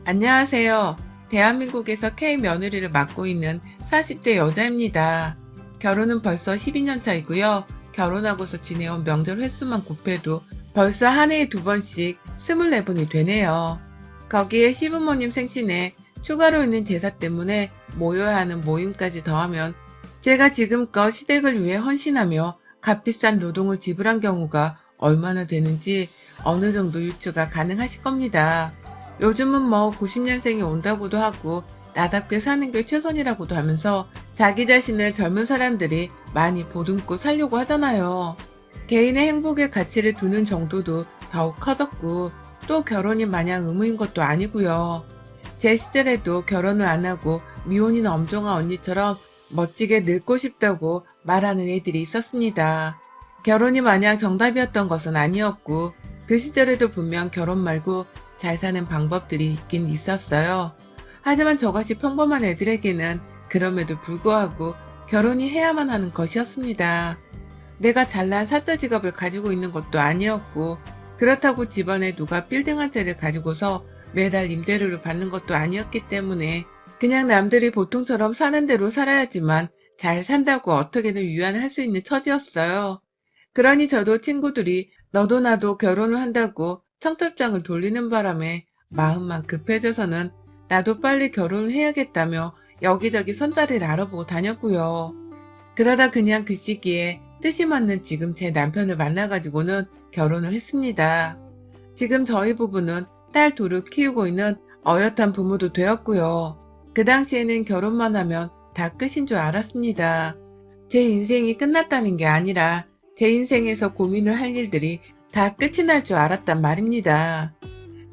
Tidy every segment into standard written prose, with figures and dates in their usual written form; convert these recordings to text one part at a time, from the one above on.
안녕하세요. 대한민국에서 K 며느리를 맡고 있는 40대 여자입니다. 결혼은 벌써 12년 차이고요. 결혼하고서 지내온 명절 횟수만 곱해도 벌써 한 해에 두 번씩 24번이 되네요. 거기에 시부모님 생신에 추가로 있는 제사 때문에 모여야 하는 모임까지 더하면 제가 지금껏 시댁을 위해 헌신하며 값비싼 노동을 지불한 경우가 얼마나 되는지 어느 정도 유추가 가능하실 겁니다. 요즘은 뭐 90년생이 온다고도 하고 나답게 사는 게 최선이라고도 하면서 자기 자신을 젊은 사람들이 많이 보듬고 살려고 하잖아요. 개인의 행복에 가치를 두는 정도도 더욱 커졌고 또 결혼이 마냥 의무인 것도 아니고요. 제 시절에도 결혼을 안 하고 미혼인 엄정화 언니처럼 멋지게 늙고 싶다고 말하는 애들이 있었습니다. 결혼이 마냥 정답이었던 것은 아니었고 그 시절에도 분명 결혼 말고 잘 사는 방법들이 있긴 있었어요. 하지만 저같이 평범한 애들에게는 그럼에도 불구하고 결혼이 해야만 하는 것이었습니다. 내가 잘난 사짜 직업을 가지고 있는 것도 아니었고 그렇다고 집안에 누가 빌딩 한 채를 가지고서 매달 임대료를 받는 것도 아니었기 때문에 그냥 남들이 보통처럼 사는 대로 살아야지만 잘 산다고 어떻게든 위안을 할 수 있는 처지였어요. 그러니 저도 친구들이 너도 나도 결혼을 한다고 청첩장을 돌리는 바람에 마음만 급해져서는 나도 빨리 결혼을 해야겠다며 여기저기 선자리를 알아보고 다녔고요. 그러다 그냥 그 시기에 뜻이 맞는 지금 제 남편을 만나가지고는 결혼을 했습니다. 지금 저희 부부는 딸 둘을 키우고 있는 어엿한 부모도 되었고요. 그 당시에는 결혼만 하면 다 끝인 줄 알았습니다. 제 인생이 끝났다는 게 아니라 제 인생에서 고민을 할 일들이 다 끝이 날 줄 알았단 말입니다.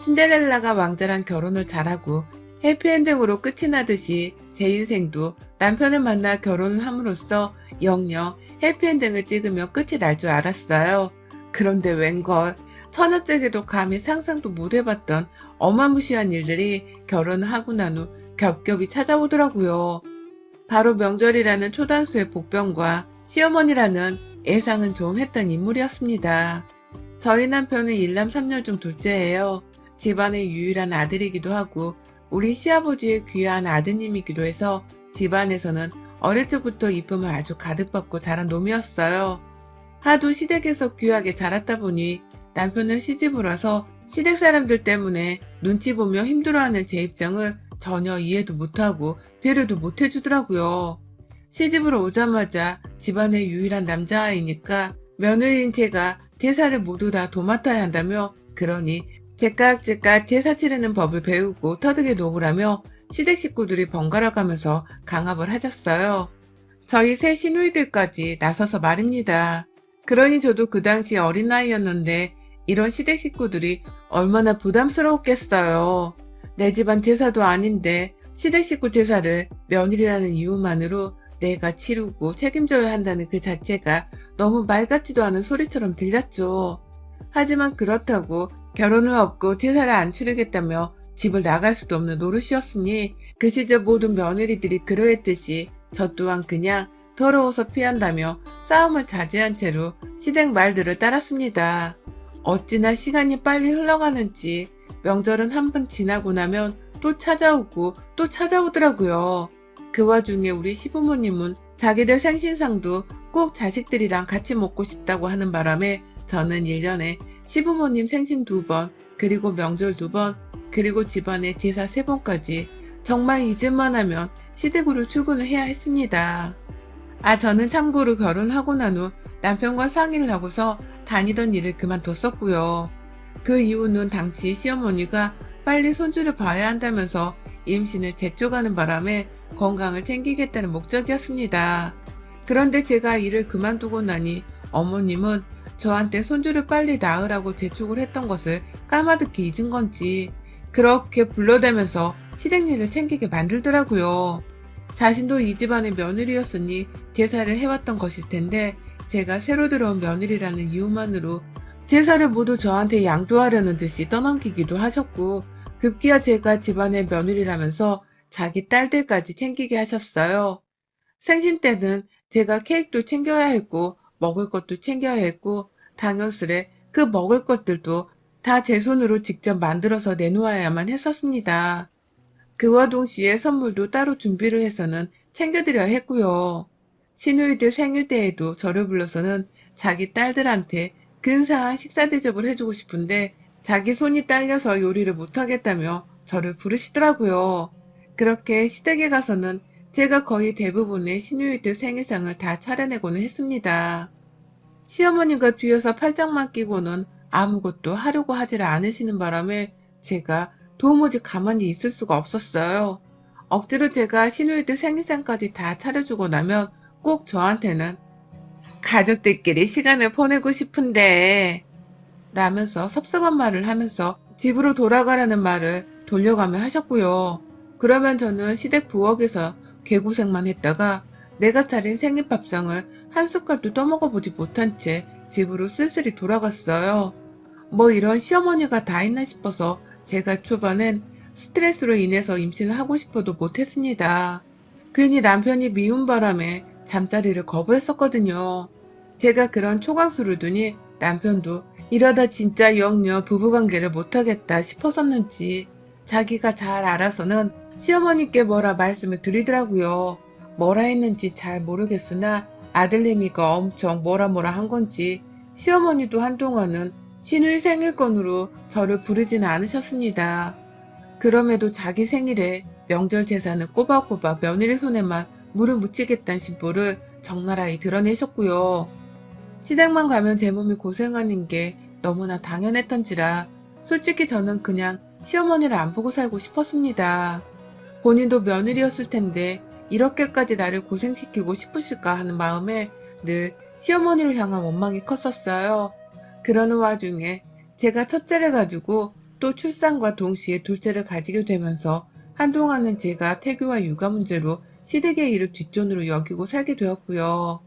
신데렐라가 왕자랑 결혼을 잘하고 해피엔딩으로 끝이 나듯이 제 인생도 남편을 만나 결혼을 함으로써 영영 해피엔딩을 찍으며 끝이 날 줄 알았어요. 그런데 웬걸 처녀째게도 감히 상상도 못 해봤던 어마무시한 일들이 결혼을 하고 난 후 겹겹이 찾아오더라고요. 바로 명절이라는 초단수의 복병과 시어머니라는 예상은 좀 했던 인물이었습니다. 저희 남편은 일남 3녀 중 둘째예요. 집안의 유일한 아들이기도 하고 우리 시아버지의 귀한 아드님이기도 해서 집안에서는 어릴 적부터 이쁨을 아주 가득 받고 자란 놈이었어요. 하도 시댁에서 귀하게 자랐다 보니 남편은 시집을 와서 시댁 사람들 때문에 눈치 보며 힘들어하는 제 입장을 전혀 이해도 못하고 배려도 못해주더라고요. 시집으로 오자마자 집안의 유일한 남자아이니까 며느리인 제가 제사를 모두 다 도맡아야 한다며 그러니 제깍제깍 제사 치르는 법을 배우고 터득해 놓으라며 시댁 식구들이 번갈아 가면서 강압을 하셨어요. 저희 새 시누이들까지 나서서 말입니다. 그러니 저도 그 당시 어린 나이였는데 이런 시댁 식구들이 얼마나 부담스러웠겠어요. 내 집안 제사도 아닌데 시댁 식구 제사를 며느리라는 이유만으로 내가 치르고 책임져야 한다는 그 자체가 너무 말 같지도 않은 소리처럼 들렸죠. 하지만 그렇다고 결혼을 없고 제사를 안 치르겠다며 집을 나갈 수도 없는 노릇이었으니 그 시절 모든 며느리들이 그러했듯이 저 또한 그냥 더러워서 피한다며 싸움을 자제한 채로 시댁 말들을 따랐습니다. 어찌나 시간이 빨리 흘러가는지 명절은 한 번 지나고 나면 또 찾아오고 또 찾아오더라고요. 그 와중에 우리 시부모님은 자기들 생신상도 꼭 자식들이랑 같이 먹고 싶다고 하는 바람에 저는 1년에 시부모님 생신 2번, 그리고 명절 2번, 그리고 집안에 제사 3번까지 정말 잊을만 하면 시댁으로 출근을 해야 했습니다. 저는 참고로 결혼하고 난 후 남편과 상의를 하고서 다니던 일을 그만뒀었고요. 그 이유는 당시 시어머니가 빨리 손주를 봐야 한다면서 임신을 재촉하는 바람에 건강을 챙기겠다는 목적이었습니다. 그런데 제가 일을 그만두고 나니 어머님은 저한테 손주를 빨리 낳으라고 재촉을 했던 것을 까마득히 잊은 건지 그렇게 불러대면서 시댁 일을 챙기게 만들더라고요. 자신도 이 집안의 며느리였으니 제사를 해왔던 것일 텐데 제가 새로 들어온 며느리라는 이유만으로 제사를 모두 저한테 양도하려는 듯이 떠넘기기도 하셨고 급기야 제가 집안의 며느리라면서 자기 딸들까지 챙기게 하셨어요. 생신 때는 제가 케이크도 챙겨야 했고 먹을 것도 챙겨야 했고 당연스레 그 먹을 것들도 다 제 손으로 직접 만들어서 내놓아야만 했었습니다. 그와 동시에 선물도 따로 준비를 해서는 챙겨드려야 했고요. 시누이들 생일 때에도 저를 불러서는 자기 딸들한테 근사한 식사 대접을 해주고 싶은데 자기 손이 딸려서 요리를 못하겠다며 저를 부르시더라고요. 그렇게 시댁에 가서는 제가 거의 대부분의 시누이들 생일상을 다 차려내고는 했습니다. 시어머니가 뒤에서 팔짱만 끼고는 아무것도 하려고 하지를 않으시는 바람에 제가 도무지 가만히 있을 수가 없었어요. 억지로 제가 시누이들 생일상까지 다 차려주고 나면 꼭 저한테는 가족들끼리 시간을 보내고 싶은데 라면서 섭섭한 말을 하면서 집으로 돌아가라는 말을 돌려가며 하셨고요. 그러면 저는 시댁 부엌에서 개고생만 했다가 내가 차린 생일밥상을 한 숟갈도 떠먹어보지 못한 채 집으로 쓸쓸히 돌아갔어요. 뭐 이런 시어머니가 다 있나 싶어서 제가 초반엔 스트레스로 인해서 임신을 하고 싶어도 못했습니다. 괜히 남편이 미운 바람에 잠자리를 거부했었거든요. 제가 그런 초강수를 두니 남편도 이러다 진짜 영영 부부관계를 못하겠다 싶었었는지 자기가 잘 알아서는 시어머니께 뭐라 말씀을 드리더라고요. 뭐라 했는지 잘 모르겠으나 아들내미가 엄청 뭐라 한 건지 시어머니도 한동안은 시누이 생일권으로 저를 부르지는 않으셨습니다. 그럼에도 자기 생일에 명절 제사는 꼬박꼬박 며느리 손에만 물을 묻히겠다는 심보를 적나라히 드러내셨고요. 시댁만 가면 제 몸이 고생하는 게 너무나 당연했던지라 솔직히 저는 그냥 시어머니를 안 보고 살고 싶었습니다. 본인도 며느리였을 텐데 이렇게까지 나를 고생시키고 싶으실까 하는 마음에 늘 시어머니를 향한 원망이 컸었어요. 그러는 와중에 제가 첫째를 가지고 또 출산과 동시에 둘째를 가지게 되면서 한동안은 제가 태교와 육아 문제로 시댁의 일을 뒷전으로 여기고 살게 되었고요.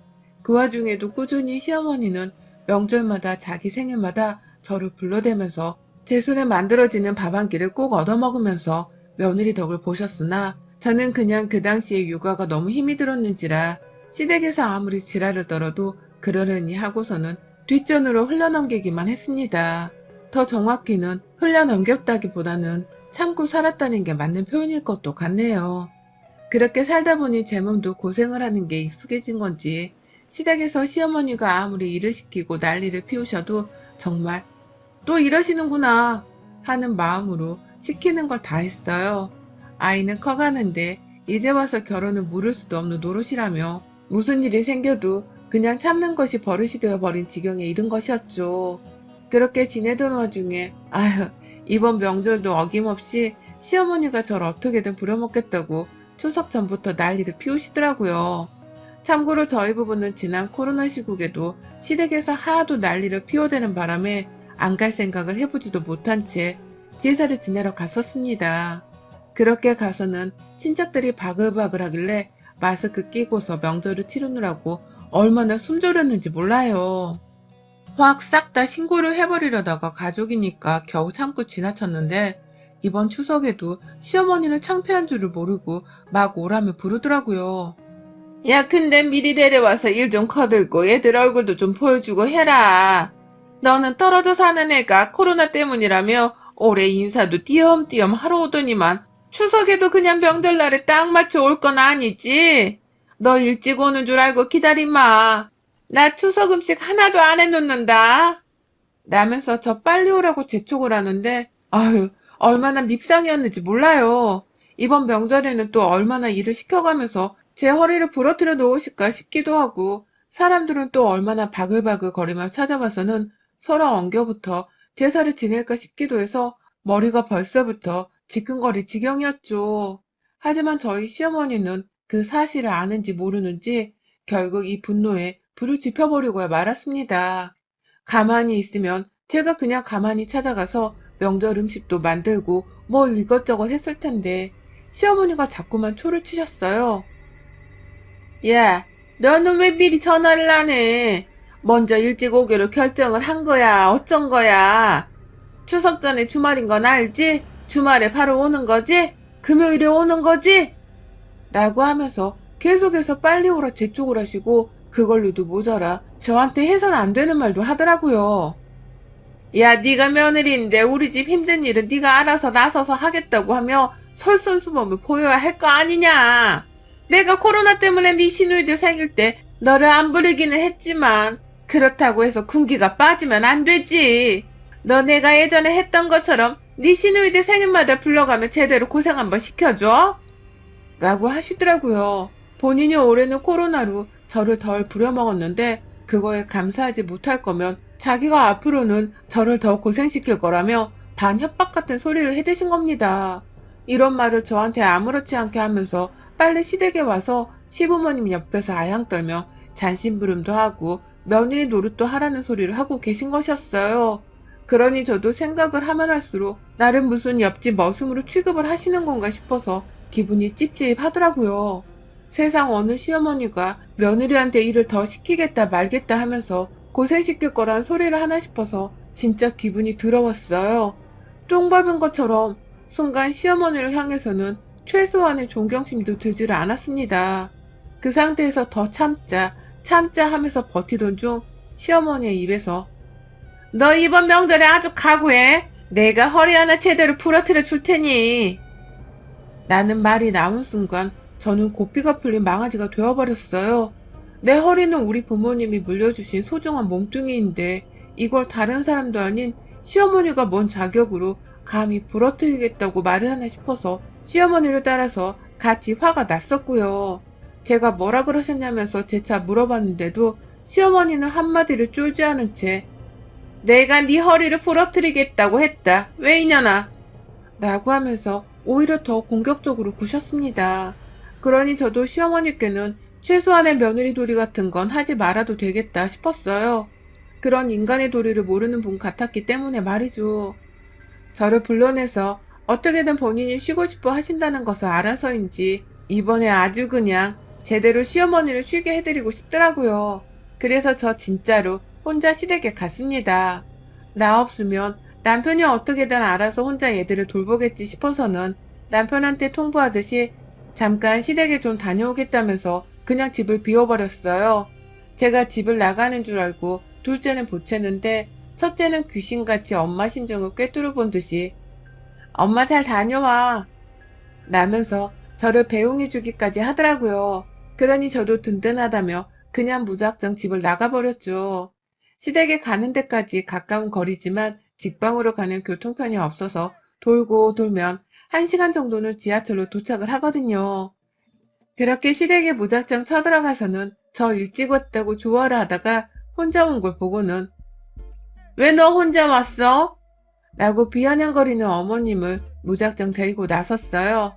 그 와중에도 꾸준히 시어머니는 명절마다 자기 생일마다 저를 불러대면서 제 손에 만들어지는 밥 한 끼를 꼭 얻어먹으면서 며느리 덕을 보셨으나 저는 그냥 그 당시에 육아가 너무 힘이 들었는지라 시댁에서 아무리 지랄을 떨어도 그러려니 하고서는 뒷전으로 흘려넘기기만 했습니다. 더 정확히는 흘려넘겼다기보다는 참고 살았다는 게 맞는 표현일 것도 같네요. 그렇게 살다 보니 제 몸도 고생을 하는 게 익숙해진 건지 시댁에서 시어머니가 아무리 일을 시키고 난리를 피우셔도 정말 또 이러시는구나 하는 마음으로 시키는 걸 다 했어요. 아이는 커가는데 이제 와서 결혼을 물을 수도 없는 노릇이라며 무슨 일이 생겨도 그냥 참는 것이 버릇이 되어버린 지경에 이른 것이었죠. 그렇게 지내던 와중에 아휴 이번 명절도 어김없이 시어머니가 저를 어떻게든 부려먹겠다고 추석 전부터 난리를 피우시더라고요. 참고로 저희 부부는 지난 코로나 시국에도 시댁에서 하도 난리를 피워대는 바람에 안 갈 생각을 해보지도 못한 채 제사를 지내러 갔었습니다. 그렇게 가서는 친척들이 바글바글 하길래 마스크 끼고서 명절을 치르느라고 얼마나 숨졸였는지 몰라요. 확 싹 다 신고를 해버리려다가 가족이니까 겨우 참고 지나쳤는데 이번 추석에도 시어머니는 창피한 줄을 모르고 막 오라며 부르더라고요. 야, 근데 미리 데려와서 일 좀 거들고 애들 얼굴도 좀 보여주고 해라. 너는 떨어져 사는 애가 코로나 때문이라며 올해 인사도 띄엄띄엄 하러 오더니만 추석에도 그냥 명절날에 딱 맞춰 올 건 아니지? 너 일찍 오는 줄 알고 기다리마. 나 추석 음식 하나도 안 해놓는다. 라면서 저 빨리 오라고 재촉을 하는데 아유 얼마나 밉상이었는지 몰라요. 이번 명절에는 또 얼마나 일을 시켜가면서 제 허리를 부러뜨려 놓으실까 싶기도 하고 사람들은 또 얼마나 바글바글 거리며 찾아와서는 서로 엉겨부터 제사를 지낼까 싶기도 해서 머리가 벌써부터 지끈거릴 지경이었죠. 하지만 저희 시어머니는 그 사실을 아는지 모르는지 결국 이 분노에 불을 지펴버리고야 말았습니다. 가만히 있으면 제가 그냥 가만히 찾아가서 명절 음식도 만들고 뭘 이것저것 했을 텐데 시어머니가 자꾸만 초를 치셨어요. 야, 너는 왜 미리 전화를 안 해? 먼저 일찍 오기로 결정을 한 거야, 어쩐 거야? 추석 전에 주말인 건 알지? 주말에 바로 오는 거지? 금요일에 오는 거지? 라고 하면서 계속해서 빨리 오라 재촉을 하시고 그걸로도 모자라 저한테 해선 안 되는 말도 하더라고요. 야, 네가 며느리인데 우리 집 힘든 일은 네가 알아서 나서서 하겠다고 하며 솔선수범을 보여야 할 거 아니냐. 내가 코로나 때문에 네 시누이들 생일 때 너를 안 부르기는 했지만 그렇다고 해서 군기가 빠지면 안 되지. 너 내가 예전에 했던 것처럼 네 시누이들 생일마다 불러가며 제대로 고생 한번 시켜줘. 라고 하시더라고요. 본인이 올해는 코로나로 저를 덜 부려먹었는데 그거에 감사하지 못할 거면 자기가 앞으로는 저를 더 고생시킬 거라며 반협박 같은 소리를 해대신 겁니다. 이런 말을 저한테 아무렇지 않게 하면서 빨리 시댁에 와서 시부모님 옆에서 아양 떨며 잔심부름도 하고 며느리 노릇도 하라는 소리를 하고 계신 것이었어요. 그러니 저도 생각을 하면 할수록 나를 무슨 옆집 머슴으로 취급을 하시는 건가 싶어서 기분이 찝찝하더라고요. 세상 어느 시어머니가 며느리한테 일을 더 시키겠다 말겠다 하면서 고생시킬 거란 소리를 하나 싶어서 진짜 기분이 더러웠어요. 똥 밟은 것처럼 순간 시어머니를 향해서는 최소한의 존경심도 들지를 않았습니다. 그 상태에서 더 참자 하면서 버티던 중 시어머니의 입에서 너 이번 명절에 아주 각오해. 내가 허리 하나 제대로 부러뜨려 줄 테니. 나는 말이 나온 순간 저는 고삐가 풀린 망아지가 되어버렸어요. 내 허리는 우리 부모님이 물려주신 소중한 몸뚱이인데 이걸 다른 사람도 아닌 시어머니가 뭔 자격으로 감히 부러뜨리겠다고 말을 하나 싶어서 시어머니를 따라서 같이 화가 났었고요. 제가 뭐라 그러셨냐면서 재차 물어봤는데도 시어머니는 한마디를 쫄지 않은 채 내가 네 허리를 부러뜨리겠다고 했다. 왜 이년아? 라고 하면서 오히려 더 공격적으로 구셨습니다. 그러니 저도 시어머니께는 최소한의 며느리 도리 같은 건 하지 말아도 되겠다 싶었어요. 그런 인간의 도리를 모르는 분 같았기 때문에 말이죠. 저를 불러내서 어떻게든 본인이 쉬고 싶어 하신다는 것을 알아서인지 이번에 아주 그냥 제대로 시어머니를 쉬게 해드리고 싶더라고요. 그래서 저 진짜로 혼자 시댁에 갔습니다. 나 없으면 남편이 어떻게든 알아서 혼자 얘들을 돌보겠지 싶어서는 남편한테 통보하듯이 잠깐 시댁에 좀 다녀오겠다면서 그냥 집을 비워버렸어요. 제가 집을 나가는 줄 알고 둘째는 보채는데 첫째는 귀신같이 엄마 심정을 꿰뚫어 본 듯이 엄마 잘 다녀와 라면서 저를 배웅해주기까지 하더라고요. 그러니 저도 든든하다며 그냥 무작정 집을 나가버렸죠. 시댁에 가는 데까지 가까운 거리지만 직방으로 가는 교통편이 없어서 돌고 돌면 1시간 정도는 지하철로 도착을 하거든요. 그렇게 시댁에 무작정 쳐들어가서는 저 일찍 왔다고 좋아를 하다가 혼자 온 걸 보고는 왜 너 혼자 왔어? 라고 비아냥거리는 어머님을 무작정 데리고 나섰어요.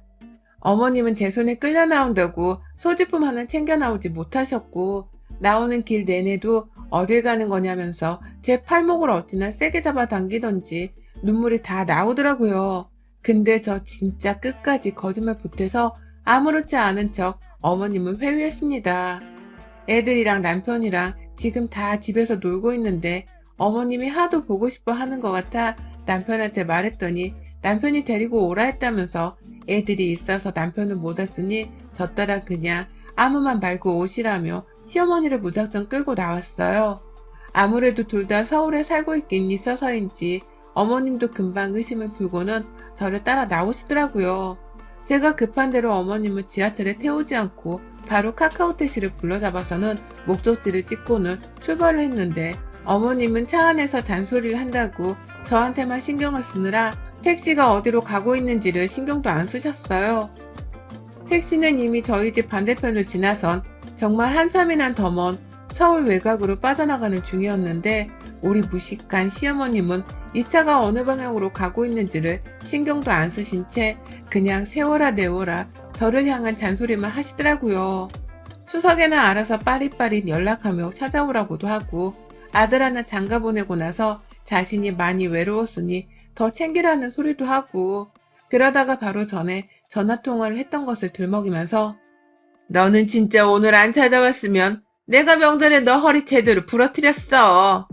어머님은 제 손에 끌려 나온다고 소지품 하나 챙겨 나오지 못하셨고 나오는 길 내내도 어딜 가는 거냐면서 제 팔목을 어찌나 세게 잡아당기던지 눈물이 다 나오더라고요. 근데 저 진짜 끝까지 거짓말 보태서 아무렇지 않은 척 어머님을 회유했습니다. 애들이랑 남편이랑 지금 다 집에서 놀고 있는데 어머님이 하도 보고 싶어 하는 것 같아 남편한테 말했더니 남편이 데리고 오라 했다면서 애들이 있어서 남편은 못 왔으니 저 따라 그냥 아무 말 말고 오시라며 시어머니를 무작정 끌고 나왔어요. 아무래도 둘 다 서울에 살고 있긴 있어서인지 어머님도 금방 의심을 풀고는 저를 따라 나오시더라고요. 제가 급한 대로 어머님을 지하철에 태우지 않고 바로 카카오 택시를 불러잡아서는 목적지를 찍고는 출발을 했는데 어머님은 차 안에서 잔소리를 한다고 저한테만 신경을 쓰느라 택시가 어디로 가고 있는지를 신경도 안 쓰셨어요. 택시는 이미 저희 집 반대편을 지나선 정말 한참이나 더 먼 서울 외곽으로 빠져나가는 중이었는데 우리 무식한 시어머님은 이 차가 어느 방향으로 가고 있는지를 신경도 안 쓰신 채 그냥 세워라 내워라 저를 향한 잔소리만 하시더라고요. 추석에는 알아서 빠릿빠릿 연락하며 찾아오라고도 하고 아들 하나 장가 보내고 나서 자신이 많이 외로웠으니 더 챙기라는 소리도 하고 그러다가 바로 전에 전화통화를 했던 것을 들먹이면서 너는 진짜 오늘 안 찾아왔으면 내가 명절에 너 허리 제대로 부러뜨렸어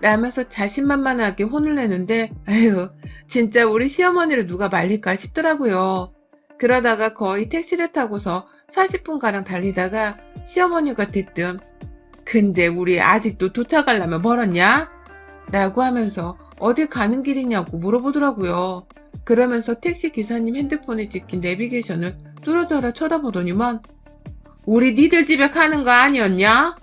라면서 자신만만하게 혼을 내는데 아유 진짜 우리 시어머니를 누가 말릴까 싶더라고요. 그러다가 거의 택시를 타고서 40분가량 달리다가 시어머니가 대뜸 근데 우리 아직도 도착하려면 멀었냐? 라고 하면서 어디 가는 길이냐고 물어보더라고요. 그러면서 택시 기사님 핸드폰에 찍힌 내비게이션을 뚫어져라 쳐다보더니만 우리 니들 집에 가는 거 아니었냐?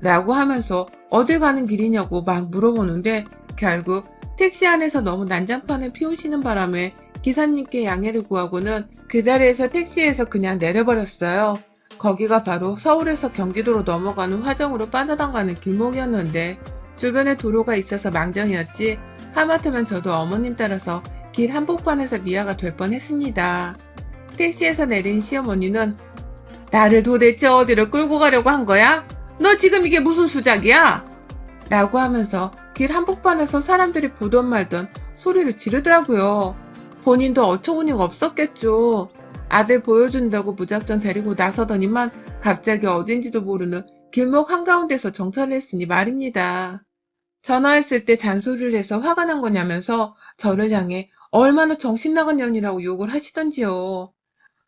라고 하면서 어딜 가는 길이냐고 막 물어보는데 결국 택시 안에서 너무 난장판을 피우시는 바람에 기사님께 양해를 구하고는 그 자리에서 택시에서 그냥 내려버렸어요. 거기가 바로 서울에서 경기도로 넘어가는 화정으로 빠져나가는 길목이었는데 주변에 도로가 있어서 망정이었지 하마터면 저도 어머님 따라서 길 한복판에서 미아가 될 뻔했습니다. 택시에서 내린 시어머니는 나를 도대체 어디로 끌고 가려고 한 거야? 너 지금 이게 무슨 수작이야? 라고 하면서 길 한복판에서 사람들이 보던 말던 소리를 지르더라고요. 본인도 어처구니가 없었겠죠. 아들 보여준다고 무작정 데리고 나서더니만 갑자기 어딘지도 모르는 길목 한가운데서 정차를 했으니 말입니다. 전화했을 때 잔소리를 해서 화가 난 거냐면서 저를 향해 얼마나 정신 나간 년이라고 욕을 하시던지요.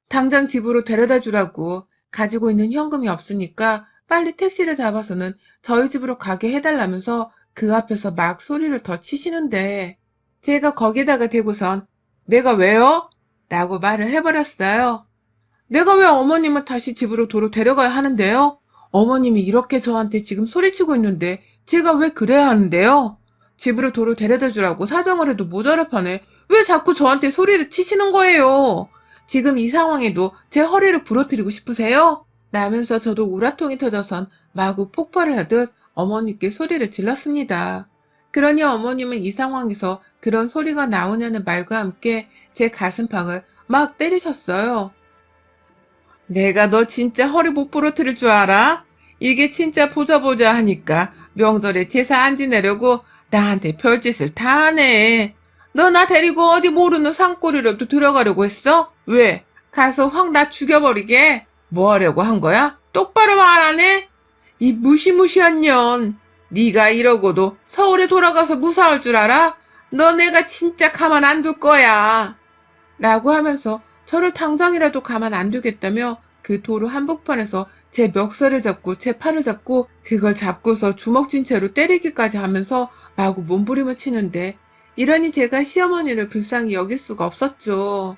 당장 집으로 데려다 주라고 가지고 있는 현금이 없으니까 빨리 택시를 잡아서는 저희 집으로 가게 해달라면서 그 앞에서 막 소리를 더 치시는데 제가 거기다가 대고선 내가 왜요? 라고 말을 해버렸어요. 내가 왜 어머님을 다시 집으로 도로 데려가야 하는데요? 어머님이 이렇게 저한테 지금 소리치고 있는데 제가 왜 그래야 하는데요? 집으로 도로 데려다 주라고 사정을 해도 모자랄 판에 왜 자꾸 저한테 소리를 치시는 거예요? 지금 이 상황에도 제 허리를 부러뜨리고 싶으세요? 라면서 저도 우라통이 터져선 마구 폭발을 하듯 어머니께 소리를 질렀습니다. 그러니 어머님은 이 상황에서 그런 소리가 나오냐는 말과 함께 제 가슴팍을 막 때리셨어요. 내가 너 진짜 허리 못 부러뜨릴 줄 알아? 이게 진짜 보자 하니까 명절에 제사 안 지내려고 나한테 별짓을 다 하네. 너 나 데리고 어디 모르는 산골이라도 들어가려고 했어? 왜? 가서 확 나 죽여버리게? 뭐 하려고 한 거야? 똑바로 말 안 해? 이 무시무시한 년. 네가 이러고도 서울에 돌아가서 무사할 줄 알아? 너 내가 진짜 가만 안 둘 거야. 라고 하면서 저를 당장이라도 가만 안 두겠다며 그 도로 한복판에서 제 멱살을 잡고 제 팔을 잡고 그걸 잡고서 주먹진 채로 때리기까지 하면서 마구 몸부림을 치는데 이러니 제가 시어머니를 불쌍히 여길 수가 없었죠.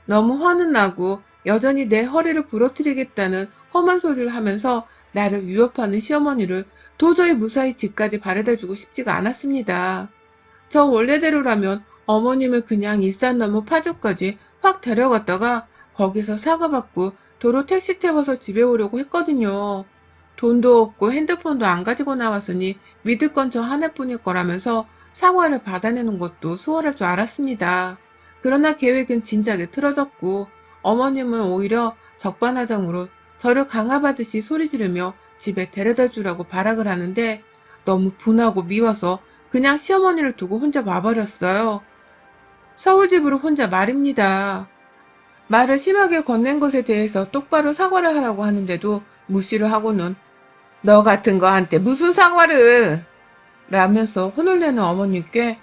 너무 화는 나고 여전히 내 허리를 부러뜨리겠다는 험한 소리를 하면서 나를 위협하는 시어머니를 도저히 무사히 집까지 바래다주고 싶지가 않았습니다. 저 원래대로라면 어머님을 그냥 일산 너머 파주까지 확 데려갔다가 거기서 사과받고 도로 택시 태워서 집에 오려고 했거든요. 돈도 없고 핸드폰도 안 가지고 나왔으니 믿을 건 저 하나뿐일 거라면서 사과를 받아내는 것도 수월할 줄 알았습니다. 그러나 계획은 진작에 틀어졌고 어머님은 오히려 적반하장으로 저를 강압하듯이 소리 지르며 집에 데려다 주라고 발악을 하는데 너무 분하고 미워서 그냥 시어머니를 두고 혼자 와버렸어요. 서울집으로 혼자 말입니다. 말을 심하게 건넨 것에 대해서 똑바로 사과를 하라고 하는데도 무시를 하고는 너 같은 거한테 무슨 사과를 라면서 혼을 내는 어머님께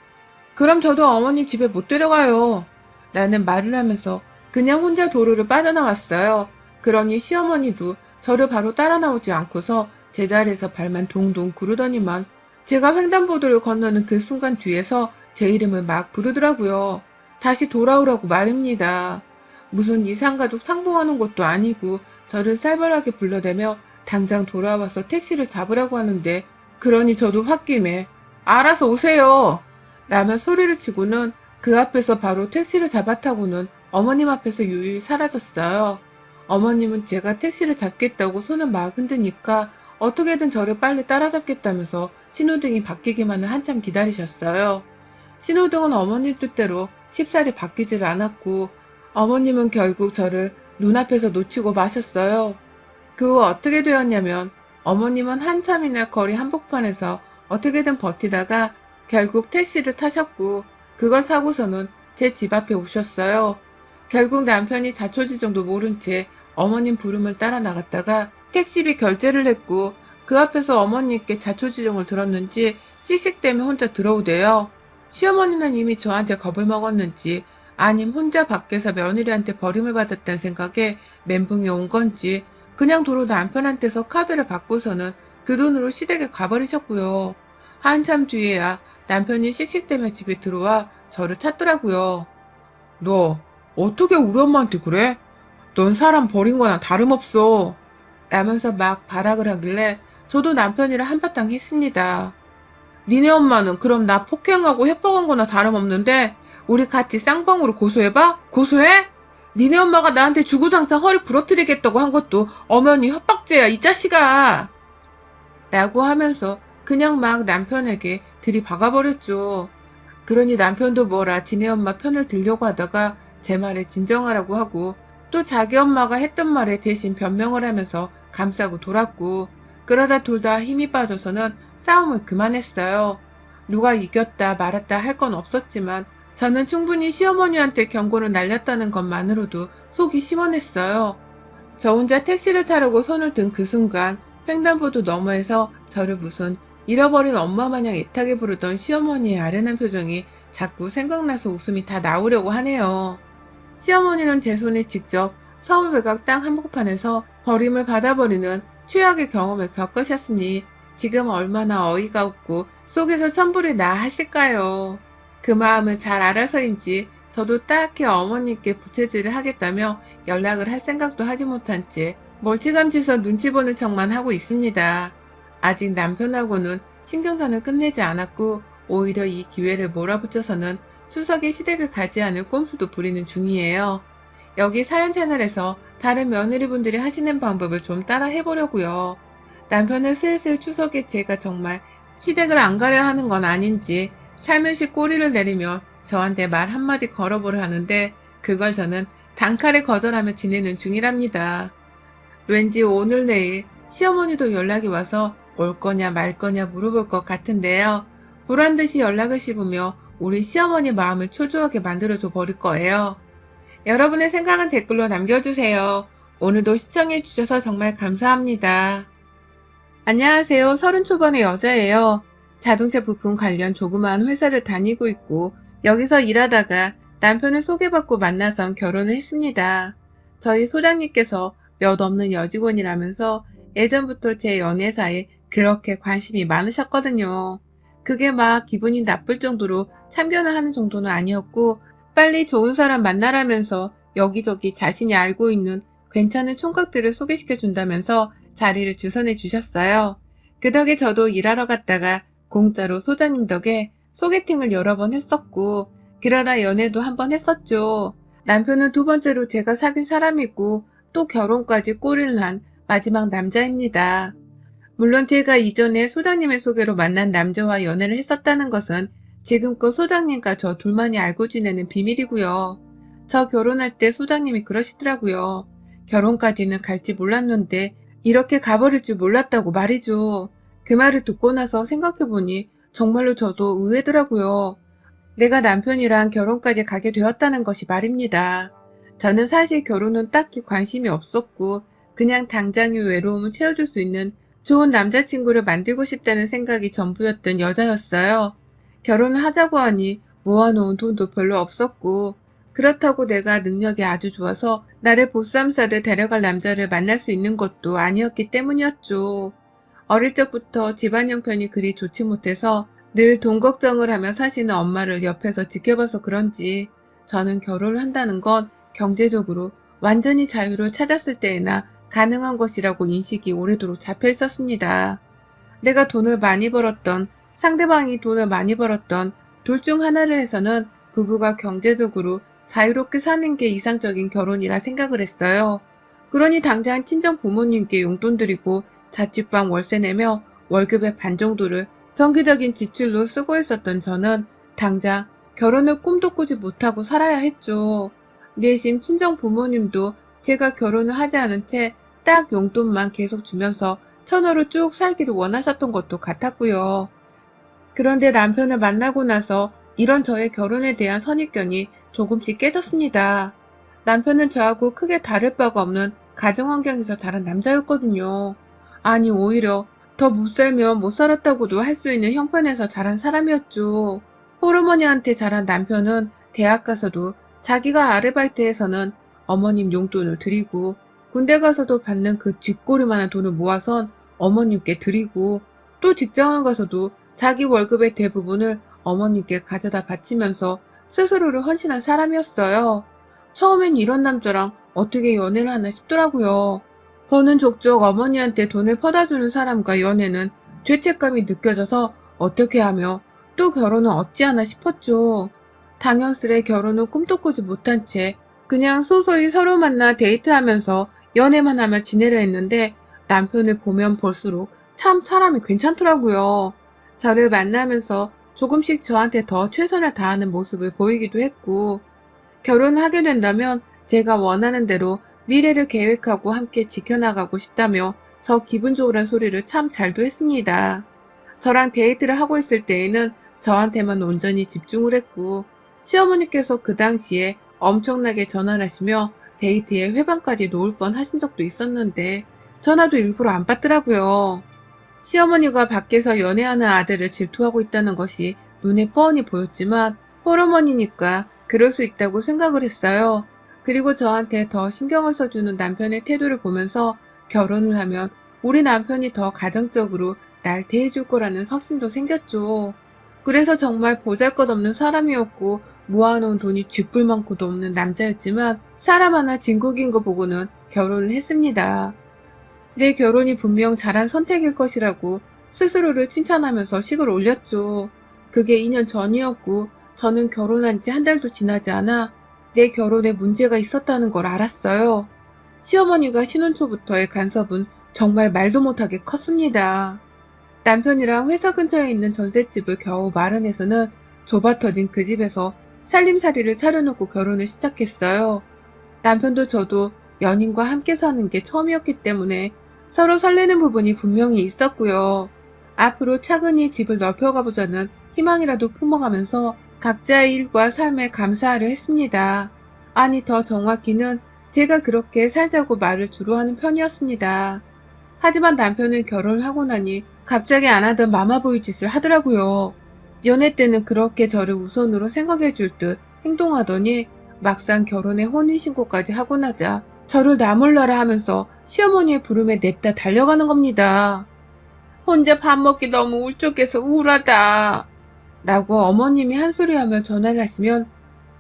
그럼 저도 어머님 집에 못 데려가요 라는 말을 하면서 그냥 혼자 도로를 빠져나왔어요. 그러니 시어머니도 저를 바로 따라 나오지 않고서 제자리에서 발만 동동 구르더니만 제가 횡단보도를 건너는 그 순간 뒤에서 제 이름을 막 부르더라고요. 다시 돌아오라고 말입니다. 무슨 이상가족 상봉하는 것도 아니고 저를 살벌하게 불러대며 당장 돌아와서 택시를 잡으라고 하는데 그러니 저도 홧김에 알아서 오세요 라며 소리를 치고는 그 앞에서 바로 택시를 잡아타고는 어머님 앞에서 유유히 사라졌어요. 어머님은 제가 택시를 잡겠다고 손을 막 흔드니까 어떻게든 저를 빨리 따라잡겠다면서 신호등이 바뀌기만을 한참 기다리셨어요. 신호등은 어머님 뜻대로 쉽사리 바뀌질 않았고 어머님은 결국 저를 눈앞에서 놓치고 마셨어요. 그 후 어떻게 되었냐면 어머님은 한참이나 거리 한복판에서 어떻게든 버티다가 결국 택시를 타셨고 그걸 타고서는 제 집 앞에 오셨어요. 결국 남편이 자초지종도 모른 채 어머님 부름을 따라 나갔다가 택시비 결제를 했고 그 앞에서 어머님께 자초지종을 들었는지 씩씩대며 혼자 들어오대요. 시어머니는 이미 저한테 겁을 먹었는지 아님 혼자 밖에서 며느리한테 버림을 받았다는 생각에 멘붕이 온 건지 그냥 도로 남편한테서 카드를 받고서는 그 돈으로 시댁에 가버리셨고요. 한참 뒤에야 남편이 씩씩대며 집에 들어와 저를 찾더라고요. 너 어떻게 우리 엄마한테 그래? 넌 사람 버린 거나 다름없어. 라면서 막 발악을 하길래 저도 남편이랑 한바탕 했습니다. 니네 엄마는 그럼 나 폭행하고 협박한 거나 다름없는데 우리 같이 쌍방으로 고소해봐? 고소해? 니네 엄마가 나한테 주구장창 허리 부러뜨리겠다고 한 것도 엄연히 협박죄야, 이 자식아. 라고 하면서 그냥 막 남편에게 들이박아버렸죠. 그러니 남편도 뭐라 지네 엄마 편을 들려고 하다가 제 말에 진정하라고 하고 또 자기 엄마가 했던 말에 대신 변명을 하면서 감싸고 돌았고, 그러다 둘 다 힘이 빠져서는 싸움을 그만했어요. 누가 이겼다 말았다 할 건 없었지만 저는 충분히 시어머니한테 경고를 날렸다는 것만으로도 속이 시원했어요. 저 혼자 택시를 타려고 손을 든 그 순간 횡단보도 너머에서 저를 무슨 잃어버린 엄마 마냥 애타게 부르던 시어머니의 아련한 표정이 자꾸 생각나서 웃음이 다 나오려고 하네요. 시어머니는 제 손에 직접 서울 외곽 땅 한복판에서 버림을 받아버리는 최악의 경험을 겪으셨으니 지금 얼마나 어이가 없고 속에서 천불이 나 하실까요? 그 마음을 잘 알아서인지 저도 딱히 어머님께 부채질을 하겠다며 연락을 할 생각도 하지 못한 채 멀찌감치서 눈치 보는 척만 하고 있습니다. 아직 남편하고는 신경전을 끝내지 않았고 오히려 이 기회를 몰아붙여서는 추석에 시댁을 가지 않을 꼼수도 부리는 중이에요. 여기 사연 채널에서 다른 며느리분들이 하시는 방법을 좀 따라 해보려고요. 남편을 슬슬 추석에 제가 정말 시댁을 안 가려 하는 건 아닌지 살며시 꼬리를 내리며 저한테 말 한마디 걸어보려 하는데 그걸 저는 단칼에 거절하며 지내는 중이랍니다. 왠지 오늘 내일 시어머니도 연락이 와서 올 거냐 말 거냐 물어볼 것 같은데요. 보란듯이 연락을 씹으며 우리 시어머니 마음을 초조하게 만들어줘 버릴 거예요. 여러분의 생각은 댓글로 남겨주세요. 오늘도 시청해주셔서 정말 감사합니다. 안녕하세요. 30 초반의 여자예요. 자동차 부품 관련 조그마한 회사를 다니고 있고 여기서 일하다가 남편을 소개받고 만나선 결혼을 했습니다. 저희 소장님께서 몇 없는 여직원이라면서 예전부터 제 연애사에 그렇게 관심이 많으셨거든요. 그게 막 기분이 나쁠 정도로 참견을 하는 정도는 아니었고 빨리 좋은 사람 만나라면서 여기저기 자신이 알고 있는 괜찮은 총각들을 소개시켜 준다면서 자리를 주선해 주셨어요. 그 덕에 저도 일하러 갔다가 공짜로 소장님 덕에 소개팅을 여러 번 했었고 그러다 연애도 한 번 했었죠. 남편은 두 번째로 제가 사귄 사람이고 또 결혼까지 꼬리를 한 마지막 남자입니다. 물론 제가 이전에 소장님의 소개로 만난 남자와 연애를 했었다는 것은 지금껏 소장님과 저 둘만이 알고 지내는 비밀이고요. 저 결혼할 때 소장님이 그러시더라고요. 결혼까지는 갈지 몰랐는데 이렇게 가버릴 줄 몰랐다고 말이죠. 그 말을 듣고 나서 생각해보니 정말로 저도 의외더라고요. 내가 남편이랑 결혼까지 가게 되었다는 것이 말입니다. 저는 사실 결혼은 딱히 관심이 없었고 그냥 당장의 외로움을 채워줄 수 있는 좋은 남자친구를 만들고 싶다는 생각이 전부였던 여자였어요. 결혼을 하자고 하니 모아놓은 돈도 별로 없었고 그렇다고 내가 능력이 아주 좋아서 나를 보쌈싸듯 데려갈 남자를 만날 수 있는 것도 아니었기 때문이었죠. 어릴 적부터 집안 형편이 그리 좋지 못해서 늘 돈 걱정을 하며 사시는 엄마를 옆에서 지켜봐서 그런지 저는 결혼을 한다는 건 경제적으로 완전히 자유를 찾았을 때에나 가능한 것이라고 인식이 오래도록 잡혀 있었습니다. 내가 돈을 많이 벌었던 상대방이 돈을 많이 벌었던 둘 중 하나를 해서는 부부가 경제적으로 자유롭게 사는 게 이상적인 결혼이라 생각을 했어요. 그러니 당장 친정 부모님께 용돈 드리고 자취방 월세 내며 월급의 반 정도를 정기적인 지출로 쓰고 있었던 저는 당장 결혼을 꿈도 꾸지 못하고 살아야 했죠. 내심 친정 부모님도 제가 결혼을 하지 않은 채 딱 용돈만 계속 주면서 처녀로 쭉 살기를 원하셨던 것도 같았고요. 그런데 남편을 만나고 나서 이런 저의 결혼에 대한 선입견이 조금씩 깨졌습니다. 남편은 저하고 크게 다를 바가 없는 가정환경에서 자란 남자였거든요. 아니 오히려 더 못 살면 못 살았다고도 할 수 있는 형편에서 자란 사람이었죠. 호르머니한테 자란 남편은 대학 가서도 자기가 아르바이트해서는 어머님 용돈을 드리고 군대 가서도 받는 그 쥐꼬리만한 돈을 모아선 어머님께 드리고 또 직장을 가서도 자기 월급의 대부분을 어머니께 가져다 바치면서 스스로를 헌신한 사람이었어요. 처음엔 이런 남자랑 어떻게 연애를 하나 싶더라고요. 버는 족족 어머니한테 돈을 퍼다주는 사람과 연애는 죄책감이 느껴져서 어떻게 하며 또 결혼은 어찌하나 싶었죠. 당연스레 결혼은 꿈도 꾸지 못한 채 그냥 소소히 서로 만나 데이트하면서 연애만 하며 지내려 했는데 남편을 보면 볼수록 참 사람이 괜찮더라고요. 저를 만나면서 조금씩 저한테 더 최선을 다하는 모습을 보이기도 했고, 결혼을 하게 된다면 제가 원하는 대로 미래를 계획하고 함께 지켜나가고 싶다며 저 기분 좋으란 소리를 참 잘도 했습니다. 저랑 데이트를 하고 있을 때에는 저한테만 온전히 집중을 했고, 시어머니께서 그 당시에 엄청나게 전화를 하시며 데이트에 회방까지 놓을 뻔 하신 적도 있었는데 전화도 일부러 안 받더라고요. 시어머니가 밖에서 연애하는 아들을 질투하고 있다는 것이 눈에 뻔히 보였지만 홀어머니니까 그럴 수 있다고 생각을 했어요. 그리고 저한테 더 신경을 써주는 남편의 태도를 보면서 결혼을 하면 우리 남편이 더 가정적으로 날 대해줄 거라는 확신도 생겼죠. 그래서 정말 보잘것없는 사람이었고 모아놓은 돈이 쥐뿔 많고도 없는 남자였지만 사람 하나 진국인 거 보고는 결혼을 했습니다. 내 결혼이 분명 잘한 선택일 것이라고 스스로를 칭찬하면서 식을 올렸죠. 그게 2년 전이었고 저는 결혼한 지 한 달도 지나지 않아 내 결혼에 문제가 있었다는 걸 알았어요. 시어머니가 신혼 초부터의 간섭은 정말 말도 못하게 컸습니다. 남편이랑 회사 근처에 있는 전셋집을 겨우 마련해서는 좁아터진 그 집에서 살림살이를 차려놓고 결혼을 시작했어요. 남편도 저도 연인과 함께 사는 게 처음이었기 때문에 서로 설레는 부분이 분명히 있었고요. 앞으로 차근히 집을 넓혀가보자는 희망이라도 품어가면서 각자의 일과 삶에 감사하려 했습니다. 아니, 더 정확히는 제가 그렇게 살자고 말을 주로 하는 편이었습니다. 하지만 남편은 결혼을 하고 나니 갑자기 안 하던 마마보이 짓을 하더라고요. 연애 때는 그렇게 저를 우선으로 생각해 줄 듯 행동하더니 막상 결혼에 혼인신고까지 하고 나자 저를 나몰라라 하면서 시어머니의 부름에 냅다 달려가는 겁니다. 혼자 밥 먹기 너무 울적해서 우울하다 라고 어머님이 한 소리 하며 전화를 하시면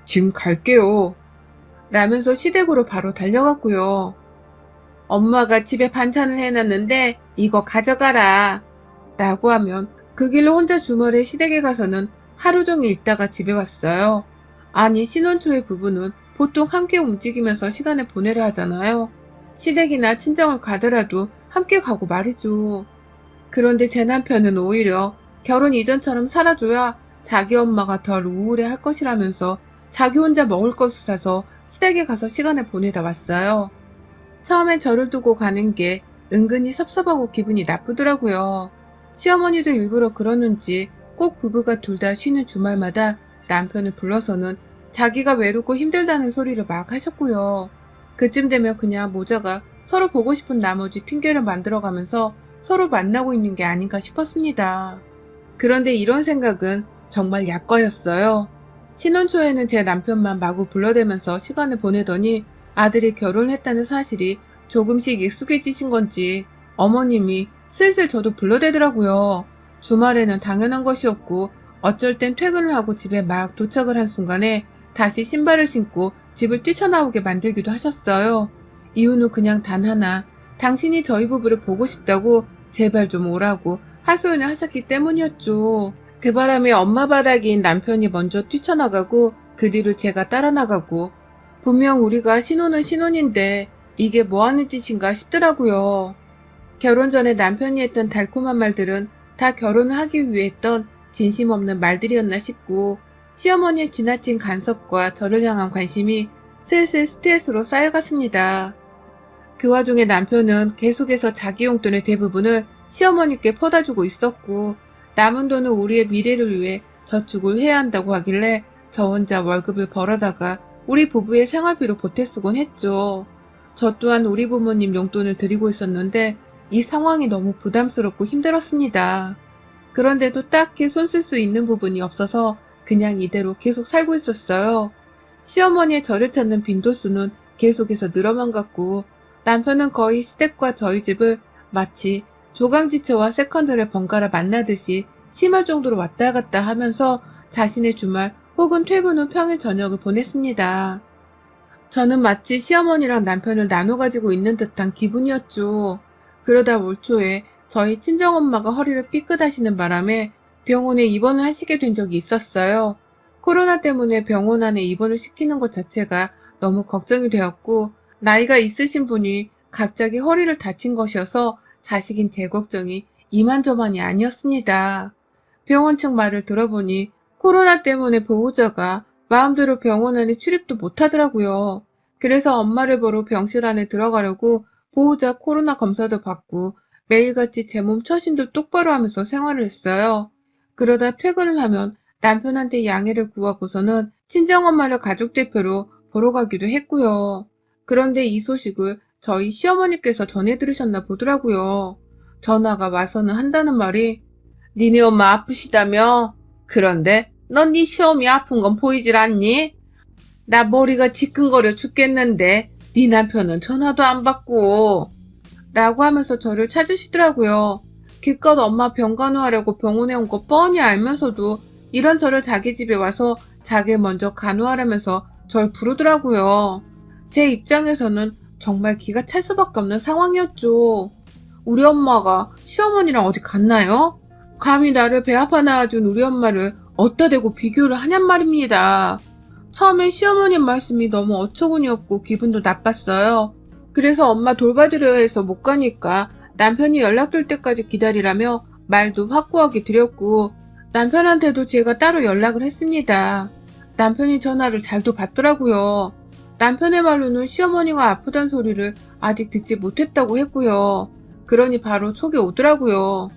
지금 갈게요 라면서 시댁으로 바로 달려갔고요. 엄마가 집에 반찬을 해놨는데 이거 가져가라 라고 하면 그 길로 혼자 주말에 시댁에 가서는 하루 종일 있다가 집에 왔어요. 아니, 신혼 초의 부부는 보통 함께 움직이면서 시간을 보내려 하잖아요. 시댁이나 친정을 가더라도 함께 가고 말이죠. 그런데 제 남편은 오히려 결혼 이전처럼 살아줘야 자기 엄마가 덜 우울해 할 것이라면서 자기 혼자 먹을 것을 사서 시댁에 가서 시간을 보내다 왔어요. 처음엔 저를 두고 가는 게 은근히 섭섭하고 기분이 나쁘더라고요. 시어머니도 일부러 그러는지 꼭 부부가 둘 다 쉬는 주말마다 남편을 불러서는 자기가 외롭고 힘들다는 소리를 막 하셨고요. 그쯤 되면 그냥 모자가 서로 보고 싶은 나머지 핑계를 만들어가면서 서로 만나고 있는 게 아닌가 싶었습니다. 그런데 이런 생각은 정말 약과였어요. 신혼 초에는 제 남편만 마구 불러대면서 시간을 보내더니 아들이 결혼했다는 사실이 조금씩 익숙해지신 건지 어머님이 슬슬 저도 불러대더라고요. 주말에는 당연한 것이었고 어쩔 땐 퇴근을 하고 집에 막 도착을 한 순간에 다시 신발을 신고 집을 뛰쳐나오게 만들기도 하셨어요. 이유는 그냥 단 하나, 당신이 저희 부부를 보고 싶다고 제발 좀 오라고 하소연을 하셨기 때문이었죠. 그 바람에 엄마 바라기인 남편이 먼저 뛰쳐나가고 그 뒤를 제가 따라 나가고 분명 우리가 신혼은 신혼인데 이게 뭐하는 짓인가 싶더라고요. 결혼 전에 남편이 했던 달콤한 말들은 다 결혼을 하기 위해 했던 진심 없는 말들이었나 싶고 시어머니의 지나친 간섭과 저를 향한 관심이 슬슬 스트레스로 쌓여갔습니다. 그 와중에 남편은 계속해서 자기 용돈의 대부분을 시어머니께 퍼다주고 있었고 남은 돈은 우리의 미래를 위해 저축을 해야 한다고 하길래 저 혼자 월급을 벌어다가 우리 부부의 생활비로 보태 쓰곤 했죠. 저 또한 우리 부모님 용돈을 드리고 있었는데 이 상황이 너무 부담스럽고 힘들었습니다. 그런데도 딱히 손 쓸 수 있는 부분이 없어서 그냥 이대로 계속 살고 있었어요. 시어머니의 저를 찾는 빈도수는 계속해서 늘어만 갔고 남편은 거의 시댁과 저희 집을 마치 조강지처와 세컨드를 번갈아 만나듯이 심할 정도로 왔다 갔다 하면서 자신의 주말 혹은 퇴근 후 평일 저녁을 보냈습니다. 저는 마치 시어머니랑 남편을 나눠 가지고 있는 듯한 기분이었죠. 그러다 올 초에 저희 친정엄마가 허리를 삐끗하시는 바람에 병원에 입원을 하시게 된 적이 있었어요. 코로나 때문에 병원 안에 입원을 시키는 것 자체가 너무 걱정이 되었고, 나이가 있으신 분이 갑자기 허리를 다친 것이어서 자식인 제 걱정이 이만저만이 아니었습니다. 병원 측 말을 들어보니 코로나 때문에 보호자가 마음대로 병원 안에 출입도 못하더라고요. 그래서 엄마를 보러 병실 안에 들어가려고 보호자 코로나 검사도 받고 매일같이 제 몸 처신도 똑바로 하면서 생활을 했어요. 그러다 퇴근을 하면 남편한테 양해를 구하고서는 친정엄마를 가족 대표로 보러 가기도 했고요. 그런데 이 소식을 저희 시어머니께서 전해 들으셨나 보더라고요. 전화가 와서는 한다는 말이, 니네 엄마 아프시다며? 그런데 넌 네 시어머니 아픈 건 보이질 않니? 나 머리가 지끈거려 죽겠는데 네 남편은 전화도 안 받고, 라고 하면서 저를 찾으시더라고요. 기껏 엄마 병 간호하려고 병원에 온 거 뻔히 알면서도 이런 저를 자기 집에 와서 자기 먼저 간호하라면서 절 부르더라고요. 제 입장에서는 정말 기가 찰 수밖에 없는 상황이었죠. 우리 엄마가 시어머니랑 어디 갔나요? 감히 나를 배 아파 낳아준 우리 엄마를 어디다 대고 비교를 하냔 말입니다. 처음엔 시어머님 말씀이 너무 어처구니없고 기분도 나빴어요. 그래서 엄마 돌봐드려야 해서 못 가니까 남편이 연락될 때까지 기다리라며 말도 확고하게 드렸고, 남편한테도 제가 따로 연락을 했습니다. 남편이 전화를 잘도 받더라고요. 남편의 말로는 시어머니가 아프단 소리를 아직 듣지 못했다고 했고요. 그러니 바로 촉이 오더라고요.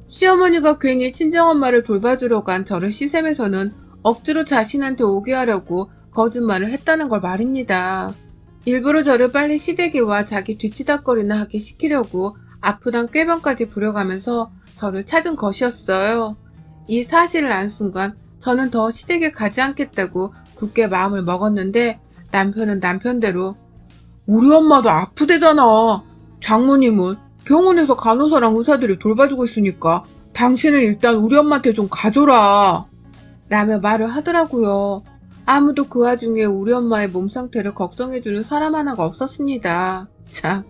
시어머니가 괜히 친정엄마를 돌봐주러 간 저를 시샘에서는 억지로 자신한테 오게 하려고 거짓말을 했다는 걸 말입니다. 일부러 저를 빨리 시댁에 와 자기 뒤치다거리나 하게 시키려고 아프단 꾀병까지 부려가면서 저를 찾은 것이었어요. 이 사실을 안 순간 저는 더 시댁에 가지 않겠다고 굳게 마음을 먹었는데, 남편은 남편대로 우리 엄마도 아프대잖아. 장모님은 병원에서 간호사랑 의사들이 돌봐주고 있으니까 당신은 일단 우리 엄마한테 좀 가줘라, 라며 말을 하더라고요. 아무도 그 와중에 우리 엄마의 몸 상태를 걱정해주는 사람 하나가 없었습니다. 참,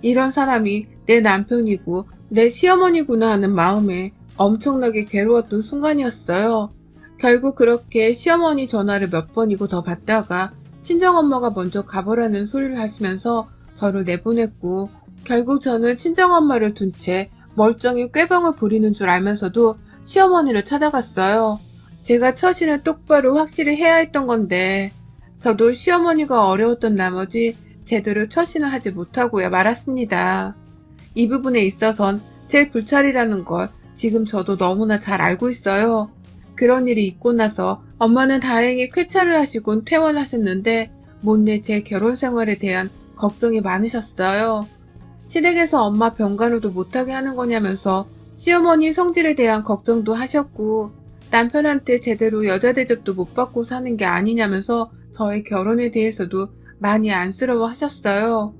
이런 사람이 내 남편이고 내 시어머니구나 하는 마음에 엄청나게 괴로웠던 순간이었어요. 결국 그렇게 시어머니 전화를 몇 번이고 더 받다가 친정엄마가 먼저 가보라는 소리를 하시면서 저를 내보냈고, 결국 저는 친정엄마를 둔 채 멀쩡히 꾀병을 부리는 줄 알면서도 시어머니를 찾아갔어요. 제가 처신을 똑바로 확실히 해야 했던 건데, 저도 시어머니가 어려웠던 나머지 제대로 처신을 하지 못하고야 말았습니다. 이 부분에 있어선 제 불찰이라는 걸 지금 저도 너무나 잘 알고 있어요. 그런 일이 있고 나서 엄마는 다행히 쾌차를 하시곤 퇴원하셨는데, 못내 제 결혼 생활에 대한 걱정이 많으셨어요. 시댁에서 엄마 병간호도 못하게 하는 거냐면서 시어머니 성질에 대한 걱정도 하셨고, 남편한테 제대로 여자 대접도 못 받고 사는 게 아니냐면서 저의 결혼에 대해서도 많이 안쓰러워 하셨어요.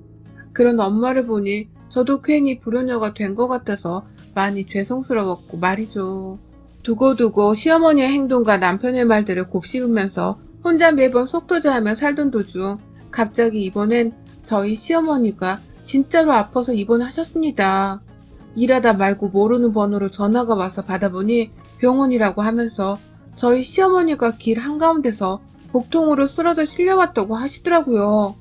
그런 엄마를 보니 저도 괜히 불효녀가 된 것 같아서 많이 죄송스러웠고 말이죠. 두고두고 시어머니의 행동과 남편의 말들을 곱씹으면서 혼자 매번 속도자하며 살던 도중 갑자기 이번엔 저희 시어머니가 진짜로 아파서 입원하셨습니다. 일하다 말고 모르는 번호로 전화가 와서 받아보니 병원이라고 하면서 저희 시어머니가 길 한가운데서 복통으로 쓰러져 실려왔다고 하시더라고요.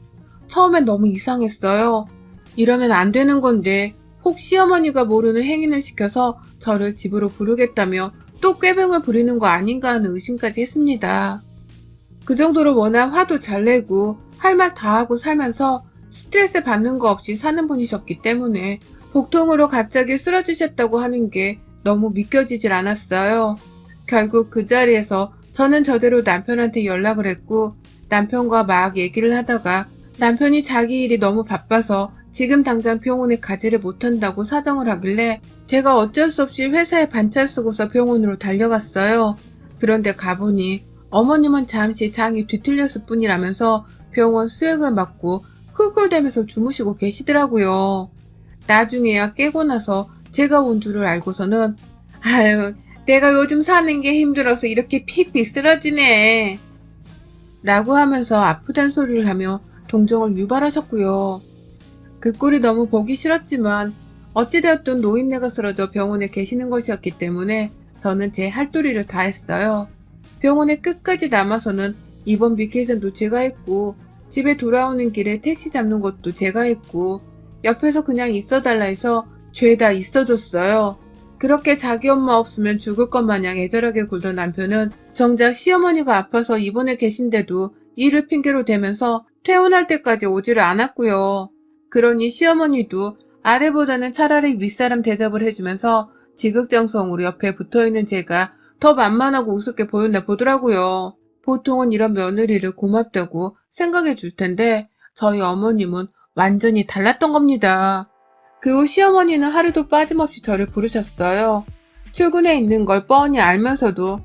처음엔 너무 이상했어요. 이러면 안 되는 건데 혹 시어머니가 모르는 행인을 시켜서 저를 집으로 부르겠다며 또 꾀병을 부리는 거 아닌가 하는 의심까지 했습니다. 그 정도로 워낙 화도 잘 내고 할 말 다 하고 살면서 스트레스 받는 거 없이 사는 분이셨기 때문에 복통으로 갑자기 쓰러지셨다고 하는 게 너무 믿겨지질 않았어요. 결국 그 자리에서 저는 저대로 남편한테 연락을 했고, 남편과 막 얘기를 하다가 남편이 자기 일이 너무 바빠서 지금 당장 병원에 가지를 못한다고 사정을 하길래 제가 어쩔 수 없이 회사에 반차 쓰고서 병원으로 달려갔어요. 그런데 가보니 어머님은 잠시 장이 뒤틀렸을 뿐이라면서 병원 수액을 맞고 쿨쿨대면서 주무시고 계시더라고요. 나중에야 깨고 나서 제가 온 줄을 알고서는 아유, 내가 요즘 사는 게 힘들어서 이렇게 픽픽 쓰러지네. 라고 하면서 아프단 소리를 하며 동정을 유발하셨고요. 그 꼴이 너무 보기 싫었지만 어찌되었든 노인네가 쓰러져 병원에 계시는 것이었기 때문에 저는 제 할 도리를 다 했어요. 병원에 끝까지 남아서는 입원비 계산도 제가 했고 집에 돌아오는 길에 택시 잡는 것도 제가 했고 옆에서 그냥 있어달라 해서 죄다 있어줬어요. 그렇게 자기 엄마 없으면 죽을 것 마냥 애절하게 굴던 남편은 정작 시어머니가 아파서 입원해 계신데도 일을 핑계로 대면서 퇴원할 때까지 오지를 않았고요. 그러니 시어머니도 아내보다는 차라리 윗사람 대접을 해주면서 지극정성으로 옆에 붙어있는 제가 더 만만하고 우습게 보였나 보더라고요. 보통은 이런 며느리를 고맙다고 생각해 줄 텐데 저희 어머님은 완전히 달랐던 겁니다. 그 후 시어머니는 하루도 빠짐없이 저를 부르셨어요. 출근해 있는 걸 뻔히 알면서도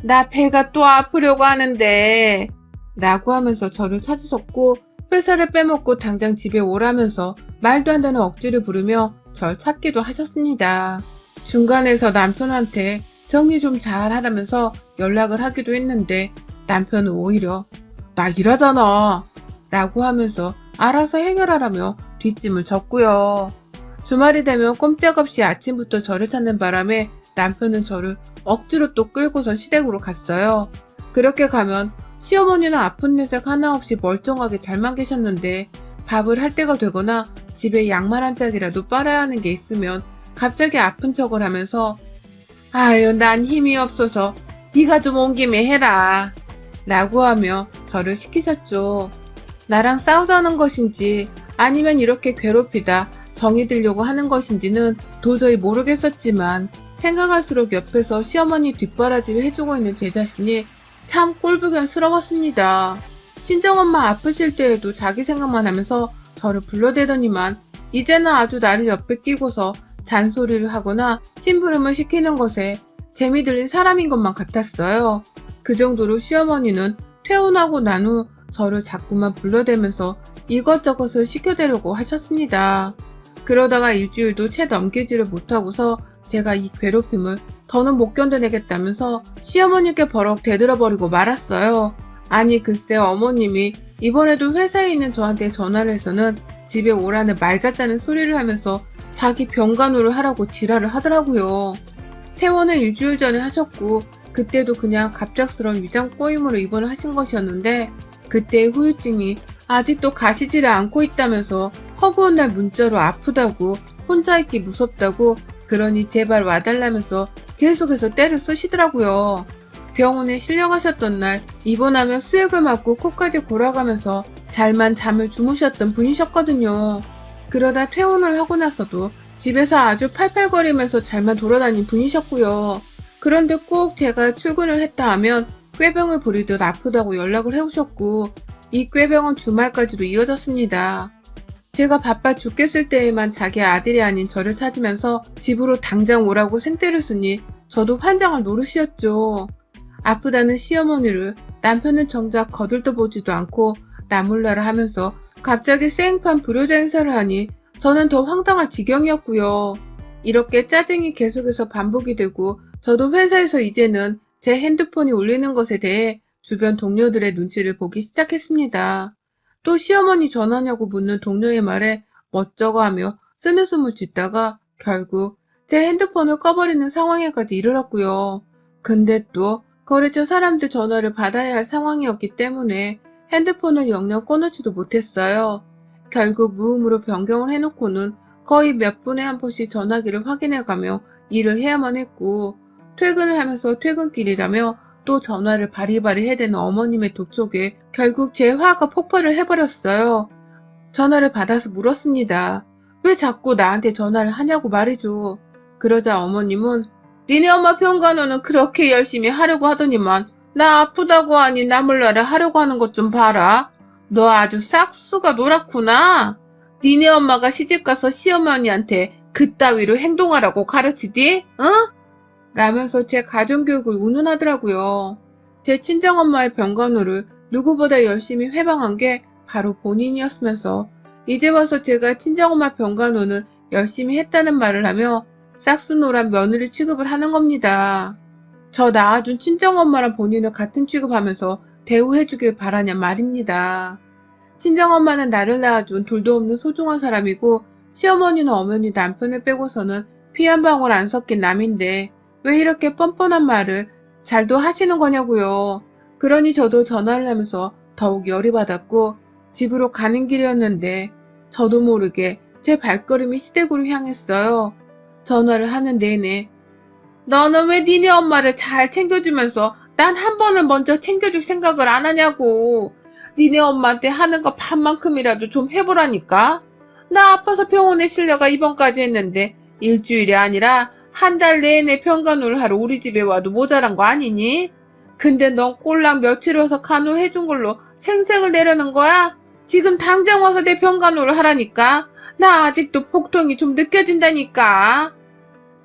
나 배가 또 아프려고 하는데 라고 하면서 저를 찾으셨고 회사를 빼먹고 당장 집에 오라면서 말도 안 되는 억지를 부르며 절 찾기도 하셨습니다. 중간에서 남편한테 정리 좀 잘 하라면서 연락을 하기도 했는데 남편은 오히려 나 일하잖아 라고 하면서 알아서 해결하라며 뒷짐을 졌고요. 주말이 되면 꼼짝없이 아침부터 저를 찾는 바람에 남편은 저를 억지로 또 끌고선 시댁으로 갔어요. 그렇게 가면 시어머니는 아픈 녀석 하나 없이 멀쩡하게 잘만 계셨는데 밥을 할 때가 되거나 집에 양말 한 짝이라도 빨아야 하는 게 있으면 갑자기 아픈 척을 하면서 아유 난 힘이 없어서 네가 좀 온 김에 해라 라고 하며 저를 시키셨죠. 나랑 싸우자는 것인지 아니면 이렇게 괴롭히다 정이 들려고 하는 것인지는 도저히 모르겠었지만 생각할수록 옆에서 시어머니 뒷바라지를 해주고 있는 제 자신이 참 꼴불견스러웠습니다. 친정엄마 아프실 때에도 자기 생각만 하면서 저를 불러대더니만 이제는 아주 나를 옆에 끼고서 잔소리를 하거나 심부름을 시키는 것에 재미 들린 사람인 것만 같았어요. 그 정도로 시어머니는 퇴원하고 난 후 저를 자꾸만 불러대면서 이것저것을 시켜대려고 하셨습니다. 그러다가 일주일도 채 넘기지를 못하고서 제가 이 괴롭힘을 더는 못 견뎌내겠다면서 시어머니께 버럭 대들어버리고 말았어요. 아니 글쎄 어머님이 이번에도 회사에 있는 저한테 전화를 해서는 집에 오라는 말 같자는 소리를 하면서 자기 병간호를 하라고 지랄을 하더라고요. 퇴원을 일주일 전에 하셨고 그때도 그냥 갑작스러운 위장 꼬임으로 입원을 하신 것이었는데 그때의 후유증이 아직도 가시지를 않고 있다면서 허구한 날 문자로 아프다고 혼자 있기 무섭다고 그러니 제발 와달라면서 계속해서 때를 쓰시더라고요. 병원에 실려가셨던 날 입원하며 수액을 맞고 코까지 골아가면서 잘만 잠을 주무셨던 분이셨거든요. 그러다 퇴원을 하고 나서도 집에서 아주 팔팔거리면서 잘만 돌아다닌 분이셨고요. 그런데 꼭 제가 출근을 했다 하면 꾀병을 부리듯 아프다고 연락을 해오셨고 이 꾀병은 주말까지도 이어졌습니다. 제가 바빠 죽겠을 때에만 자기 아들이 아닌 저를 찾으면서 집으로 당장 오라고 생떼를 쓰니 저도 환장을 노릇이었죠. 아프다는 시어머니를 남편은 정작 거들떠보지도 않고 나몰라라 하면서 갑자기 생판 불효자 행사를 하니 저는 더 황당할 지경이었고요. 이렇게 짜증이 계속해서 반복이 되고 저도 회사에서 이제는 제 핸드폰이 울리는 것에 대해 주변 동료들의 눈치를 보기 시작했습니다. 또 시어머니 전화냐고 묻는 동료의 말에 멋쩍어 하며 쓰느숨을 짓다가 결국 제 핸드폰을 꺼버리는 상황에까지 이르렀고요. 근데 또 거래처 사람들 전화를 받아야 할 상황이었기 때문에 핸드폰을 영영 꺼놓지도 못했어요. 결국 무음으로 변경을 해놓고는 거의 몇 분에 한 번씩 전화기를 확인해가며 일을 해야만 했고 퇴근을 하면서 퇴근길이라며 또 전화를 바리바리 해대는 어머님의 독촉에 결국 제 화가 폭발을 해버렸어요. 전화를 받아서 물었습니다. 왜 자꾸 나한테 전화를 하냐고 말이죠. 그러자 어머님은 니네 엄마 병간호는 그렇게 열심히 하려고 하더니만 나 아프다고 하니 나몰라라 하려고 하는 것 좀 봐라. 너 아주 싹수가 노랗구나. 니네 엄마가 시집가서 시어머니한테 그따위로 행동하라고 가르치디? 응? 라면서 제 가정교육을 운운하더라고요. 제 친정엄마의 병간호를 누구보다 열심히 회방한 게 바로 본인이었으면서 이제 와서 제가 친정엄마 병간호는 열심히 했다는 말을 하며 싹수노란 며느리 취급을 하는 겁니다. 저 낳아준 친정엄마랑 본인을 같은 취급하면서 대우해주길 바라냐 말입니다. 친정엄마는 나를 낳아준 둘도 없는 소중한 사람이고 시어머니는 어머니 남편을 빼고서는 피 한 방울 안 섞인 남인데 왜 이렇게 뻔뻔한 말을 잘도 하시는 거냐고요. 그러니 저도 전화를 하면서 더욱 열이 받았고 집으로 가는 길이었는데 저도 모르게 제 발걸음이 시댁으로 향했어요. 전화를 하는 내내 너는 왜 니네 엄마를 잘 챙겨주면서 난 한 번은 먼저 챙겨줄 생각을 안 하냐고. 니네 엄마한테 하는 거 반만큼이라도 좀 해보라니까. 나 아파서 병원에 실려가 입원까지 했는데 일주일이 아니라 한 달 내내 병간호를 하러 우리 집에 와도 모자란 거 아니니? 근데 넌 꼴랑 며칠 와서 간호해준 걸로 생색을 내려는 거야? 지금 당장 와서 내 병간호를 하라니까. 나 아직도 복통이 좀 느껴진다니까.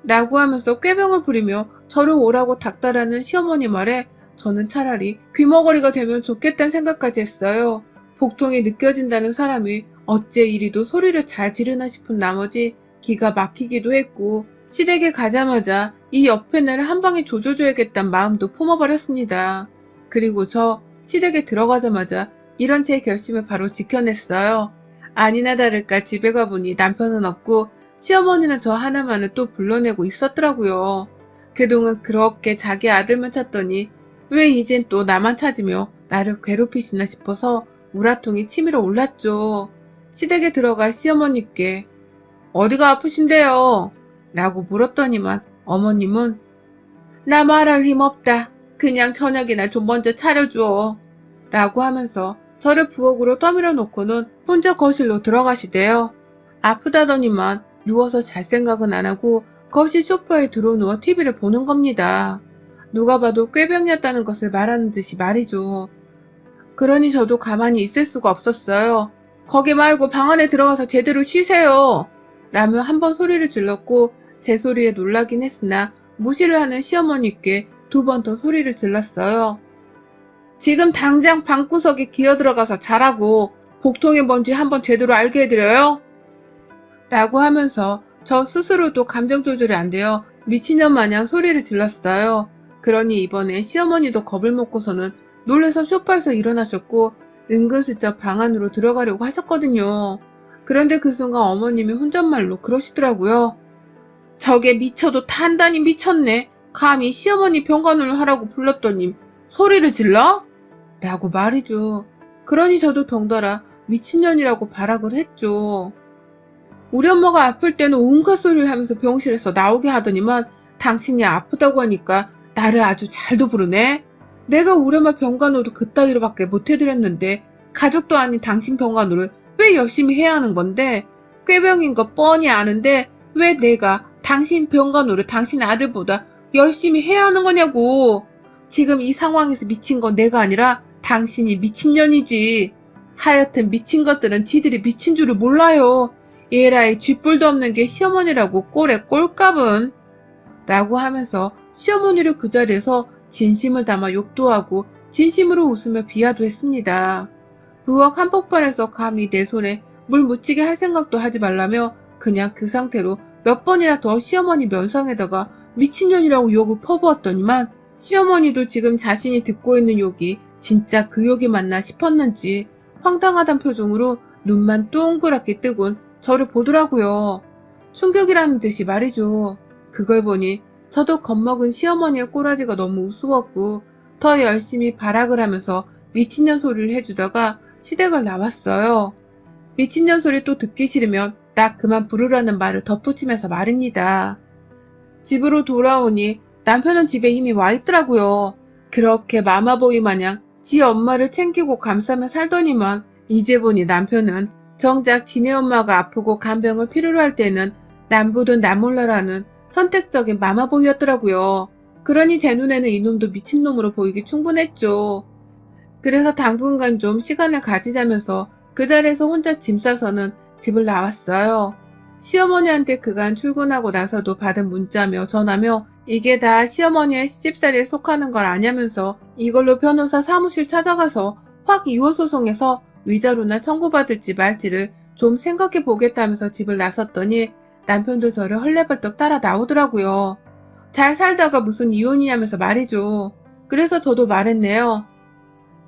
라고 하면서 꾀병을 부리며 저를 오라고 닥달하는 시어머니 말에 저는 차라리 귀머거리가 되면 좋겠다는 생각까지 했어요. 복통이 느껴진다는 사람이 어째 이리도 소리를 잘 지르나 싶은 나머지 기가 막히기도 했고 시댁에 가자마자 이 옆에를 한 방에 조져줘야겠다는 마음도 품어버렸습니다. 그리고 저 시댁에 들어가자마자 이런 제 결심을 바로 지켜냈어요. 아니나 다를까 집에 가보니 남편은 없고 시어머니는 저 하나만을 또 불러내고 있었더라고요. 그동안 그렇게 자기 아들만 찾더니 왜 이젠 또 나만 찾으며 나를 괴롭히시나 싶어서 우라통이 치밀어 올랐죠. 시댁에 들어가 시어머니께 어디가 아프신데요? 라고 물었더니만 어머님은 나 말할 힘 없다. 그냥 저녁이나 좀 먼저 차려줘. 라고 하면서 저를 부엌으로 떠밀어 놓고는 혼자 거실로 들어가시대요. 아프다더니만 누워서 잘 생각은 안 하고 거실 소파에 들어누워 TV를 보는 겁니다. 누가 봐도 꾀병이었다는 것을 말하는 듯이 말이죠. 그러니 저도 가만히 있을 수가 없었어요. 거기 말고 방 안에 들어가서 제대로 쉬세요. 라며 한 번 소리를 질렀고 제 소리에 놀라긴 했으나 무시를 하는 시어머니께 두 번 더 소리를 질렀어요. 지금 당장 방구석에 기어들어가서 자라고 복통이 뭔지 한번 제대로 알게 해드려요? 라고 하면서 저 스스로도 감정 조절이 안 되어 미친년 마냥 소리를 질렀어요. 그러니 이번에 시어머니도 겁을 먹고서는 놀라서 소파에서 일어나셨고 은근슬쩍 방 안으로 들어가려고 하셨거든요. 그런데 그 순간 어머님이 혼잣말로 그러시더라고요. 저게 미쳐도 단단히 미쳤네. 감히 시어머니 병간호를 하라고 불렀더니 소리를 질러? 라고 말이죠. 그러니 저도 덩달아 미친년이라고 발악을 했죠. 우리 엄마가 아플 때는 온갖 소리를 하면서 병실에서 나오게 하더니만 당신이 아프다고 하니까 나를 아주 잘도 부르네. 내가 우리 엄마 병간호도 그따위로밖에 못해드렸는데 가족도 아닌 당신 병간호를 왜 열심히 해야 하는 건데 꾀병인 거 뻔히 아는데 왜 내가 당신 병간호를 당신 아들보다 열심히 해야 하는 거냐고. 지금 이 상황에서 미친 건 내가 아니라 당신이 미친년이지. 하여튼 미친 것들은 지들이 미친 줄을 몰라요. 얘라이 쥐뿔도 없는 게 시어머니라고 꼴에 꼴값은. 라고 하면서 시어머니를 그 자리에서 진심을 담아 욕도 하고 진심으로 웃으며 비하도 했습니다. 부엌 한복판에서 감히 내 손에 물 묻히게 할 생각도 하지 말라며 그냥 그 상태로 몇 번이나 더 시어머니 면상에다가 미친년이라고 욕을 퍼부었더니만 시어머니도 지금 자신이 듣고 있는 욕이 진짜 그 욕이 맞나 싶었는지 황당하단 표정으로 눈만 동그랗게 뜨곤 저를 보더라고요. 충격이라는 듯이 말이죠. 그걸 보니 저도 겁먹은 시어머니의 꼬라지가 너무 우스웠고 더 열심히 발악을 하면서 미친년 소리를 해주다가 시댁을 나왔어요. 미친년 소리 또 듣기 싫으면 나 그만 부르라는 말을 덧붙이면서 말입니다. 집으로 돌아오니 남편은 집에 이미 와 있더라고요. 그렇게 마마보이 마냥 지 엄마를 챙기고 감싸며 살더니만 이제 보니 남편은 정작 지네 엄마가 아프고 간병을 필요로 할 때는 남부든 남몰라라는 선택적인 마마보이였더라고요. 그러니 제 눈에는 이놈도 미친놈으로 보이기 충분했죠. 그래서 당분간 좀 시간을 가지자면서 그 자리에서 혼자 짐 싸서는 집을 나왔어요. 시어머니한테 그간 출근하고 나서도 받은 문자며 전화며 이게 다 시어머니의 시집살이에 속하는 걸 아냐면서 이걸로 변호사 사무실 찾아가서 확 이혼소송해서 위자료나 청구받을지 말지를 좀 생각해 보겠다면서 집을 나섰더니 남편도 저를 헐레벌떡 따라 나오더라고요. 잘 살다가 무슨 이혼이냐면서 말이죠. 그래서 저도 말했네요.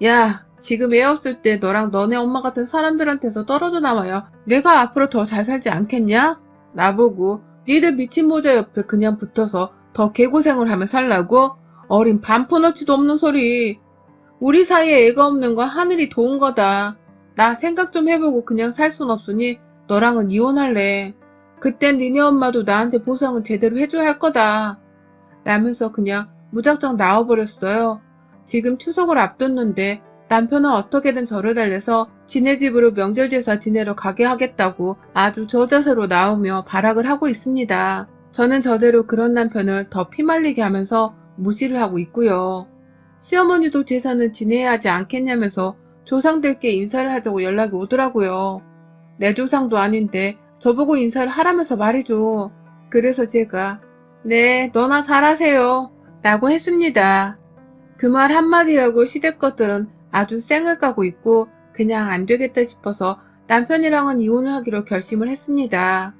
야, 지금 애 없을 때 너랑 너네 엄마 같은 사람들한테서 떨어져 나와야 내가 앞으로 더 잘 살지 않겠냐? 나보고 니들 미친 모자 옆에 그냥 붙어서 더 개고생을 하며 살라고? 어린 반포너치도 없는 소리. 우리 사이에 애가 없는 건 하늘이 도운 거다. 나 생각 좀 해보고 그냥 살 순 없으니 너랑은 이혼할래. 그땐 니네 엄마도 나한테 보상은 제대로 해줘야 할 거다. 라면서 그냥 무작정 나와버렸어요. 지금 추석을 앞뒀는데 남편은 어떻게든 저를 달래서 지네 집으로 명절 제사 지내러 가게 하겠다고 아주 저자세로 나오며 발악을 하고 있습니다. 저는 저대로 그런 남편을 더 피말리게 하면서 무시를 하고 있고요. 시어머니도 제사는 지내야 하지 않겠냐면서 조상들께 인사를 하자고 연락이 오더라고요. 내 조상도 아닌데 저보고 인사를 하라면서 말이죠. 그래서 제가 네, 너나 잘하세요 라고 했습니다. 그 말 한마디하고 시댁 것들은 아주 쌩을 까고 있고 그냥 안 되겠다 싶어서 남편이랑은 이혼을 하기로 결심을 했습니다.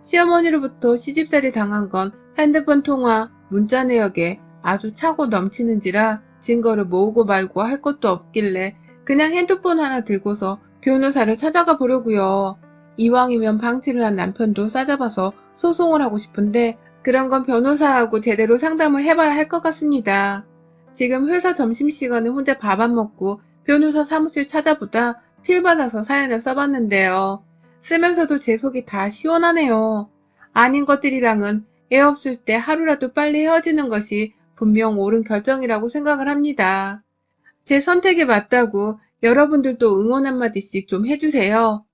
시어머니로부터 시집살이 당한 건 핸드폰 통화, 문자 내역에 아주 차고 넘치는지라 증거를 모으고 말고 할 것도 없길래 그냥 핸드폰 하나 들고서 변호사를 찾아가 보려고요. 이왕이면 방치를 한 남편도 싸잡아서 소송을 하고 싶은데 그런 건 변호사하고 제대로 상담을 해봐야 할 것 같습니다. 지금 회사 점심시간에 혼자 밥 안 먹고 변호사 사무실 찾아보다 필 받아서 사연을 써봤는데요. 쓰면서도 제 속이 다 시원하네요. 아닌 것들이랑은 애 없을 때 하루라도 빨리 헤어지는 것이 분명 옳은 결정이라고 생각을 합니다. 제 선택에 맞다고 여러분들도 응원 한마디씩 좀 해주세요.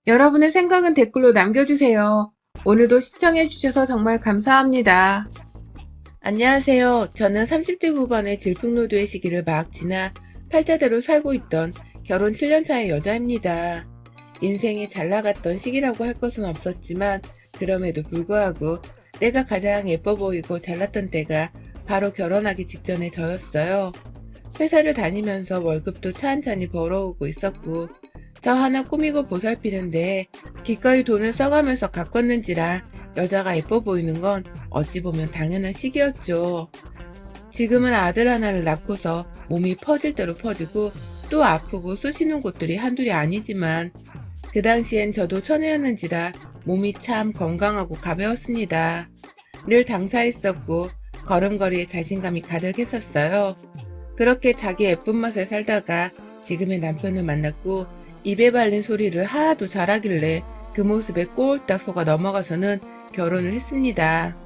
여러분의 생각은 댓글로 남겨주세요. 오늘도 시청해주셔서 정말 감사합니다. 안녕하세요. 저는 30대 후반의 질풍노도의 시기를 막 지나 팔자대로 살고 있던 결혼 7년차의 여자입니다. 인생에 잘 나갔던 시기라고 할 것은 없었지만 그럼에도 불구하고 내가 가장 예뻐 보이고 잘났던 때가 바로 결혼하기 직전의 저였어요. 회사를 다니면서 월급도 찬찬히 벌어오고 있었고 저 하나 꾸미고 보살피는데 기꺼이 돈을 써가면서 가꿨는지라 여자가 예뻐 보이는 건 어찌 보면 당연한 시기였죠. 지금은 아들 하나를 낳고서 몸이 퍼질 대로 퍼지고 또 아프고 쑤시는 곳들이 한둘이 아니지만 그 당시엔 저도 처녀였는지라 몸이 참 건강하고 가벼웠습니다. 늘 당차 있었고 걸음걸이에 자신감이 가득했었어요. 그렇게 자기 예쁜 맛에 살다가 지금의 남편을 만났고 입에 발린 소리를 하도 잘하길래 그 모습에 꼴딱 속아 넘어가서는 결혼을 했습니다.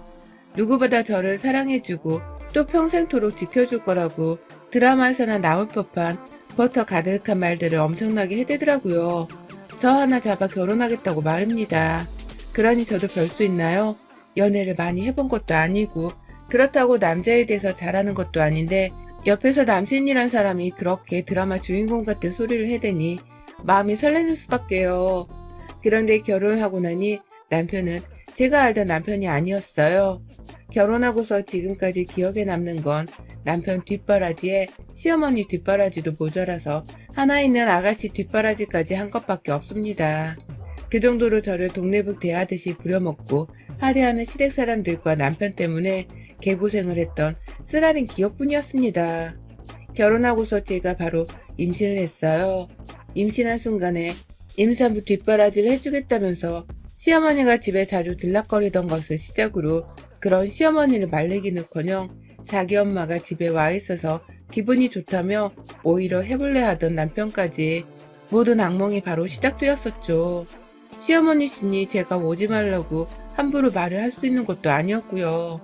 누구보다 저를 사랑해주고 또 평생토록 지켜줄 거라고 드라마에서나 나올 법한 버터 가득한 말들을 엄청나게 해대더라고요. 저 하나 잡아 결혼하겠다고 말입니다. 그러니 저도 별 수 있나요? 연애를 많이 해본 것도 아니고 그렇다고 남자에 대해서 잘하는 것도 아닌데 옆에서 남친이란 사람이 그렇게 드라마 주인공 같은 소리를 해대니 마음이 설레는 수밖에요. 그런데 결혼을 하고 나니 남편은 제가 알던 남편이 아니었어요. 결혼하고서 지금까지 기억에 남는 건 남편 뒷바라지에 시어머니 뒷바라지도 모자라서 하나 있는 아가씨 뒷바라지까지 한 것밖에 없습니다. 그 정도로 저를 동네북 대하듯이 부려먹고 하대하는 시댁 사람들과 남편 때문에 개고생을 했던 쓰라린 기억뿐이었습니다. 결혼하고서 제가 바로 임신을 했어요. 임신한 순간에 임산부 뒷바라지를 해주겠다면서 시어머니가 집에 자주 들락거리던 것을 시작으로 그런 시어머니를 말리기는커녕 자기 엄마가 집에 와 있어서 기분이 좋다며 오히려 해볼래 하던 남편까지 모든 악몽이 바로 시작되었었죠. 시어머니시니 제가 오지 말라고 함부로 말을 할 수 있는 것도 아니었고요.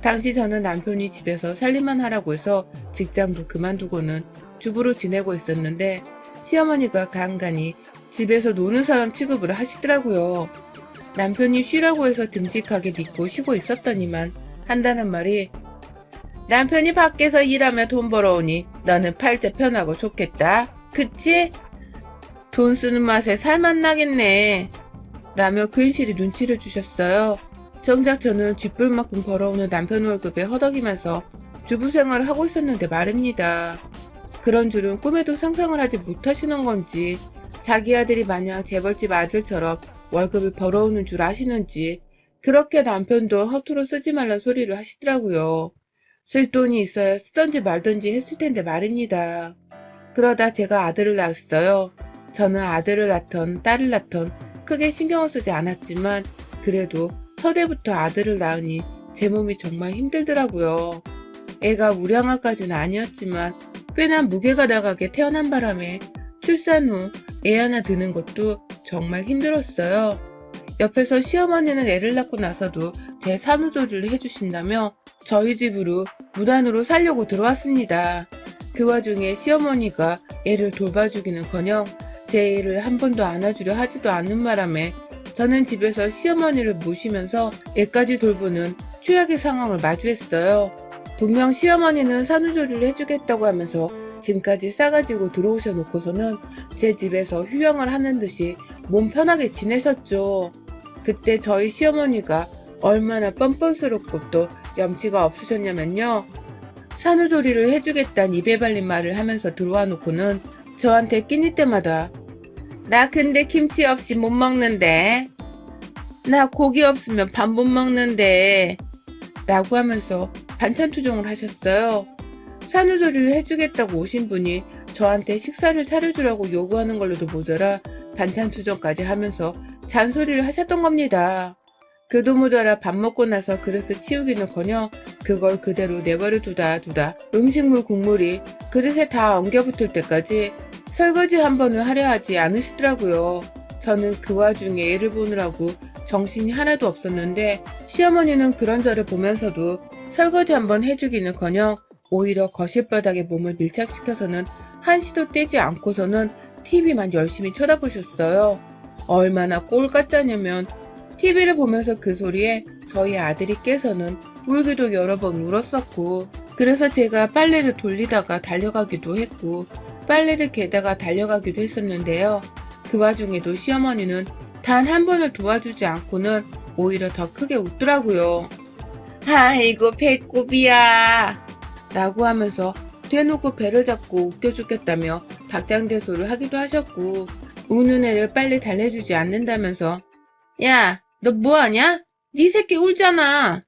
당시 저는 남편이 집에서 살림만 하라고 해서 직장도 그만두고는 주부로 지내고 있었는데 시어머니가 간간히 집에서 노는 사람 취급을 하시더라고요. 남편이 쉬라고 해서 듬직하게 믿고 쉬고 있었더니만 한다는 말이 남편이 밖에서 일하며 돈 벌어오니 너는 팔자 편하고 좋겠다. 그치? 돈 쓰는 맛에 살맛 나겠네. 라며 괜시리 눈치를 주셨어요. 정작 저는 쥐뿔만큼 벌어오는 남편 월급에 허덕이면서 주부 생활을 하고 있었는데 말입니다. 그런 줄은 꿈에도 상상을 하지 못하시는 건지 자기 아들이 마냥 재벌집 아들처럼 월급을 벌어오는 줄 아시는지 그렇게 남편도 허투루 쓰지 말란 소리를 하시더라고요. 쓸 돈이 있어야 쓰던지 말던지 했을 텐데 말입니다. 그러다 제가 아들을 낳았어요. 저는 아들을 낳던 딸을 낳던 크게 신경을 쓰지 않았지만 그래도 첫해부터 아들을 낳으니 제 몸이 정말 힘들더라고요. 애가 우량아까지는 아니었지만 꽤나 무게가 나가게 태어난 바람에 출산 후 애 하나 드는 것도 정말 힘들었어요. 옆에서 시어머니는 애를 낳고 나서도 제 산후조리를 해주신다며 저희 집으로 무단으로 살려고 들어왔습니다. 그 와중에 시어머니가 애를 돌봐주기는커녕 제 애를 한 번도 안아주려 하지도 않는 바람에 저는 집에서 시어머니를 모시면서 애까지 돌보는 최악의 상황을 마주했어요. 분명 시어머니는 산후조리를 해주겠다고 하면서 짐까지 싸가지고 들어오셔 놓고서는 제 집에서 휴양을 하는 듯이 몸 편하게 지내셨죠. 그때 저희 시어머니가 얼마나 뻔뻔스럽고 또 염치가 없으셨냐면요. 산후조리를 해주겠다는 입에 발린 말을 하면서 들어와 놓고는 저한테 끼니 때마다 나 근데 김치 없이 못 먹는데, 나 고기 없으면 밥 못 먹는데 라고 하면서 반찬 투정을 하셨어요. 산후조리를 해주겠다고 오신 분이 저한테 식사를 차려주라고 요구하는 걸로도 모자라 반찬 투정까지 하면서 잔소리를 하셨던 겁니다. 그도 모자라 밥 먹고 나서 그릇을 치우기는커녕 그걸 그대로 내버려 두다 음식물 국물이 그릇에 다 엉겨붙을 때까지 설거지 한 번을 하려 하지 않으시더라고요. 저는 그 와중에 애를 보느라고 정신이 하나도 없었는데 시어머니는 그런 저를 보면서도 설거지 한 번 해주기는커녕 오히려 거실바닥에 몸을 밀착시켜서는 한시도 떼지 않고서는 TV만 열심히 쳐다보셨어요. 얼마나 꼴 같자냐면 TV를 보면서 그 소리에 저희 아들이 깨서는 울기도 여러 번 울었었고, 그래서 제가 빨래를 돌리다가 달려가기도 했고 빨래를 개다가 달려가기도 했었는데요. 그 와중에도 시어머니는 단 한 번을 도와주지 않고는 오히려 더 크게 웃더라고요. 아이고 배꼽이야 라고 하면서 대놓고 배를 잡고 웃겨 죽겠다며 박장대소를 하기도 하셨고, 우는 애를 빨리 달래주지 않는다면서 야, 너 뭐하냐? 네 새끼 울잖아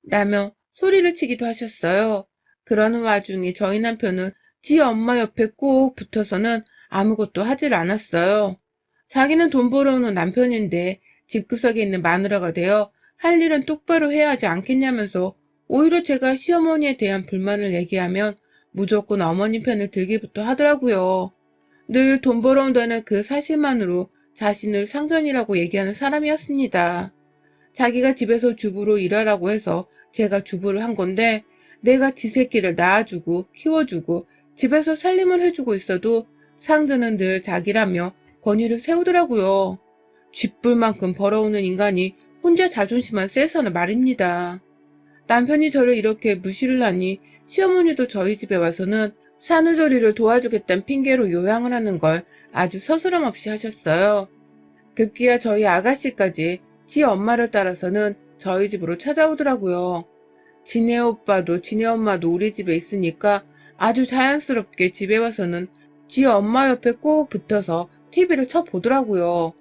라며 소리를 치기도 하셨어요. 그러는 와중에 저희 남편은 지 엄마 옆에 꼭 붙어서는 아무것도 하질 않았어요. 자기는 돈 벌어오는 남편인데 집구석에 있는 마누라가 되어 할 일은 똑바로 해야 하지 않겠냐면서 오히려 제가 시어머니에 대한 불만을 얘기하면 무조건 어머니 편을 들기부터 하더라고요. 늘 돈 벌어온다는 그 사실만으로 자신을 상전이라고 얘기하는 사람이었습니다. 자기가 집에서 주부로 일하라고 해서 제가 주부를 한 건데 내가 지 새끼를 낳아주고 키워주고 집에서 살림을 해주고 있어도 상전은 늘 자기라며 권위를 세우더라고요. 쥐뿔만큼 벌어오는 인간이 혼자 자존심만 세서는 말입니다. 남편이 저를 이렇게 무시를 하니 시어머니도 저희 집에 와서는 산후조리를 도와주겠다는 핑계로 요양을 하는 걸 아주 서스럼 없이 하셨어요. 급기야 저희 아가씨까지 지 엄마를 따라서는 저희 집으로 찾아오더라고요. 지네 오빠도 지네 엄마도 우리 집에 있으니까 아주 자연스럽게 집에 와서는 지 엄마 옆에 꼭 붙어서 TV를 쳐보더라고요.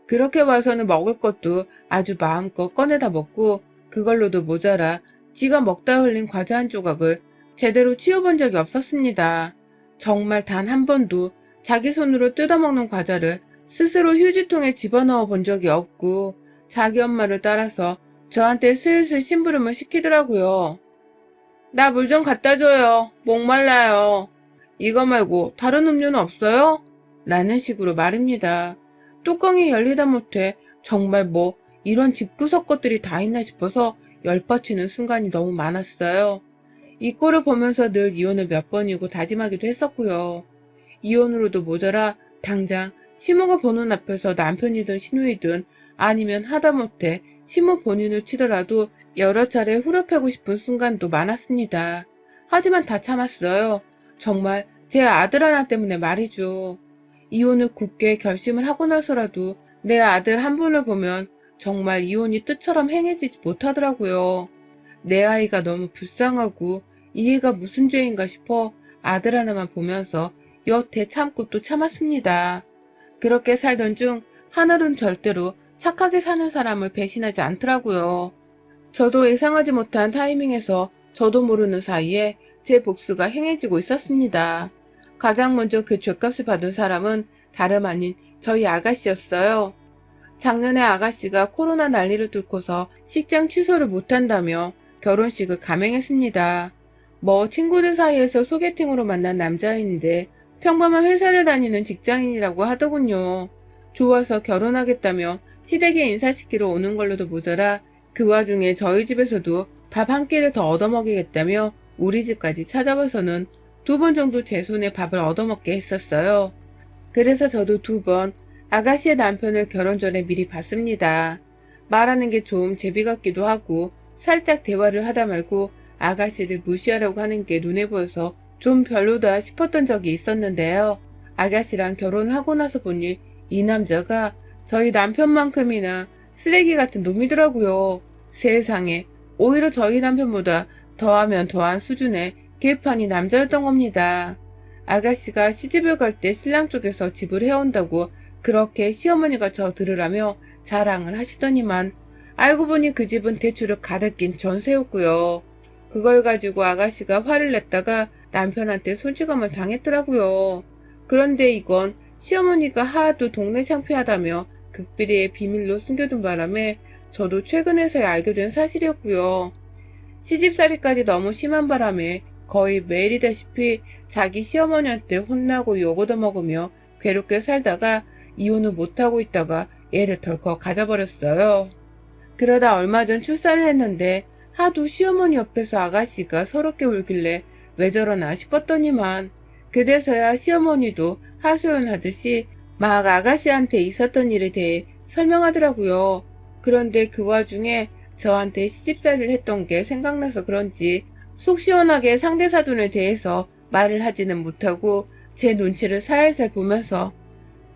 그렇게 와서는 먹을 것도 아주 마음껏 꺼내다 먹고 그걸로도 모자라 지가 먹다 흘린 과자 한 조각을 제대로 치워본 적이 없었습니다. 정말 단 한 번도 자기 손으로 뜯어먹는 과자를 스스로 휴지통에 집어넣어 본 적이 없고 자기 엄마를 따라서 저한테 슬슬 심부름을 시키더라고요. 나 물 좀 갖다 줘요. 목말라요. 이거 말고 다른 음료는 없어요? 라는 식으로 말입니다. 뚜껑이 열리다 못해 정말 뭐 이런 집구석 것들이 다 있나 싶어서 열받치는 순간이 너무 많았어요. 이 꼴을 보면서 늘 이혼을 몇 번이고 다짐하기도 했었고요. 이혼으로도 모자라 당장 시모가 보는 앞에서 남편이든 시누이든 아니면 하다못해 시모 본인을 치더라도 여러 차례 후려패고 싶은 순간도 많았습니다. 하지만 다 참았어요. 정말 제 아들 하나 때문에 말이죠. 이혼을 굳게 결심을 하고 나서라도 내 아들 한 분을 보면 정말 이혼이 뜻처럼 행해지지 못하더라고요. 내 아이가 너무 불쌍하고 이해가 무슨 죄인가 싶어 아들 하나만 보면서 여태 참고 또 참았습니다. 그렇게 살던 중 하늘은 절대로 착하게 사는 사람을 배신하지 않더라고요. 저도 예상하지 못한 타이밍에서 저도 모르는 사이에 제 복수가 행해지고 있었습니다. 가장 먼저 그 죗값을 받은 사람은 다름 아닌 저희 아가씨였어요. 작년에 아가씨가 코로나 난리를 뚫고서 식장 취소를 못한다며 결혼식을 감행했습니다. 뭐 친구들 사이에서 소개팅으로 만난 남자인데 평범한 회사를 다니는 직장인이라고 하더군요. 좋아서 결혼하겠다며 시댁에 인사시키러 오는 걸로도 모자라 그 와중에 저희 집에서도 밥 한 끼를 더 얻어먹이겠다며 우리 집까지 찾아와서는 2번 정도 제 손에 밥을 얻어먹게 했었어요. 그래서 저도 2번 아가씨의 남편을 결혼 전에 미리 봤습니다. 말하는 게 좀 제비 같기도 하고 살짝 대화를 하다 말고 아가씨를 무시하려고 하는 게 눈에 보여서 좀 별로다 싶었던 적이 있었는데요. 아가씨랑 결혼을 하고 나서 보니 이 남자가 저희 남편만큼이나 쓰레기 같은 놈이더라고요. 세상에, 오히려 저희 남편보다 더하면 더한 수준의 개판이 남자였던 겁니다. 아가씨가 시집을 갈 때 신랑 쪽에서 집을 해온다고 그렇게 시어머니가 저 들으라며 자랑을 하시더니만 알고 보니 그 집은 대출을 가득 낀 전세였고요. 그걸 가지고 아가씨가 화를 냈다가 남편한테 손찌검을 당했더라고요. 그런데 이건 시어머니가 하도 동네 창피하다며 극비리에 비밀로 숨겨둔 바람에 저도 최근에서야 알게 된 사실이었고요. 시집살이까지 너무 심한 바람에 거의 매일이다시피 자기 시어머니한테 혼나고 욕 얻어먹으며 괴롭게 살다가 이혼을 못하고 있다가 애를 덜컥 가져버렸어요. 그러다 얼마 전 출산을 했는데 하도 시어머니 옆에서 아가씨가 서럽게 울길래 왜 저러나 싶었더니만 그제서야 시어머니도 하소연하듯이 막 아가씨한테 있었던 일에 대해 설명하더라고요. 그런데 그 와중에 저한테 시집살이를 했던 게 생각나서 그런지 속 시원하게 상대 사돈에 대해서 말을 하지는 못하고 제 눈치를 살살 보면서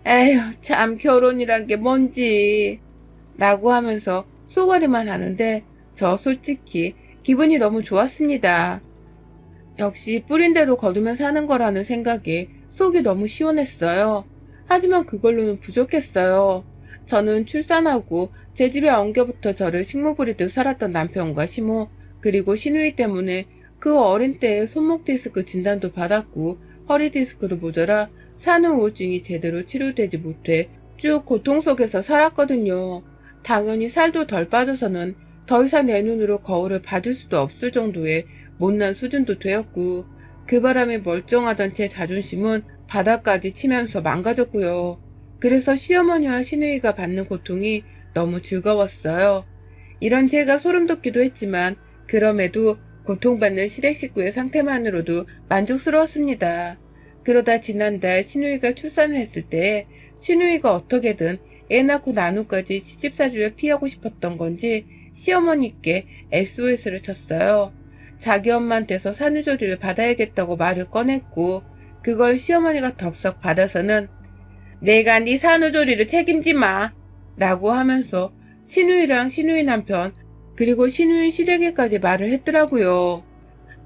에휴 참 결혼이란 게 뭔지 라고 하면서 쏘가리만 하는데 저 솔직히 기분이 너무 좋았습니다. 역시 뿌린 대로 거두면 사는 거라는 생각에 속이 너무 시원했어요. 하지만 그걸로는 부족했어요. 저는 출산하고 제 집에 엉겨부터 저를 식모 부리듯 살았던 남편과 시모 그리고 시누이 때문에 그 어린 때에 손목 디스크 진단도 받았고 허리 디스크도 모자라 산후 우울증이 제대로 치료되지 못해 쭉 고통 속에서 살았거든요. 당연히 살도 덜 빠져서는 더 이상 내 눈으로 거울을 받을 수도 없을 정도의 못난 수준도 되었고 그 바람에 멀쩡하던 제 자존심은 바닥까지 치면서 망가졌고요. 그래서 시어머니와 시누이가 받는 고통이 너무 즐거웠어요. 이런 제가 소름 돋기도 했지만 그럼에도 고통받는 시댁 식구의 상태만으로도 만족스러웠습니다. 그러다 지난달 시누이가 출산을 했을 때 시누이가 어떻게든 애 낳고 난 후까지 시집살이를 피하고 싶었던 건지 시어머니께 SOS를 쳤어요. 자기 엄마한테서 산후조리를 받아야겠다고 말을 꺼냈고 그걸 시어머니가 덥석 받아서는 내가 네 산후조리를 책임지 마 라고 하면서 시누이랑 시누이 남편 그리고 시누이 시댁에까지 말을 했더라고요.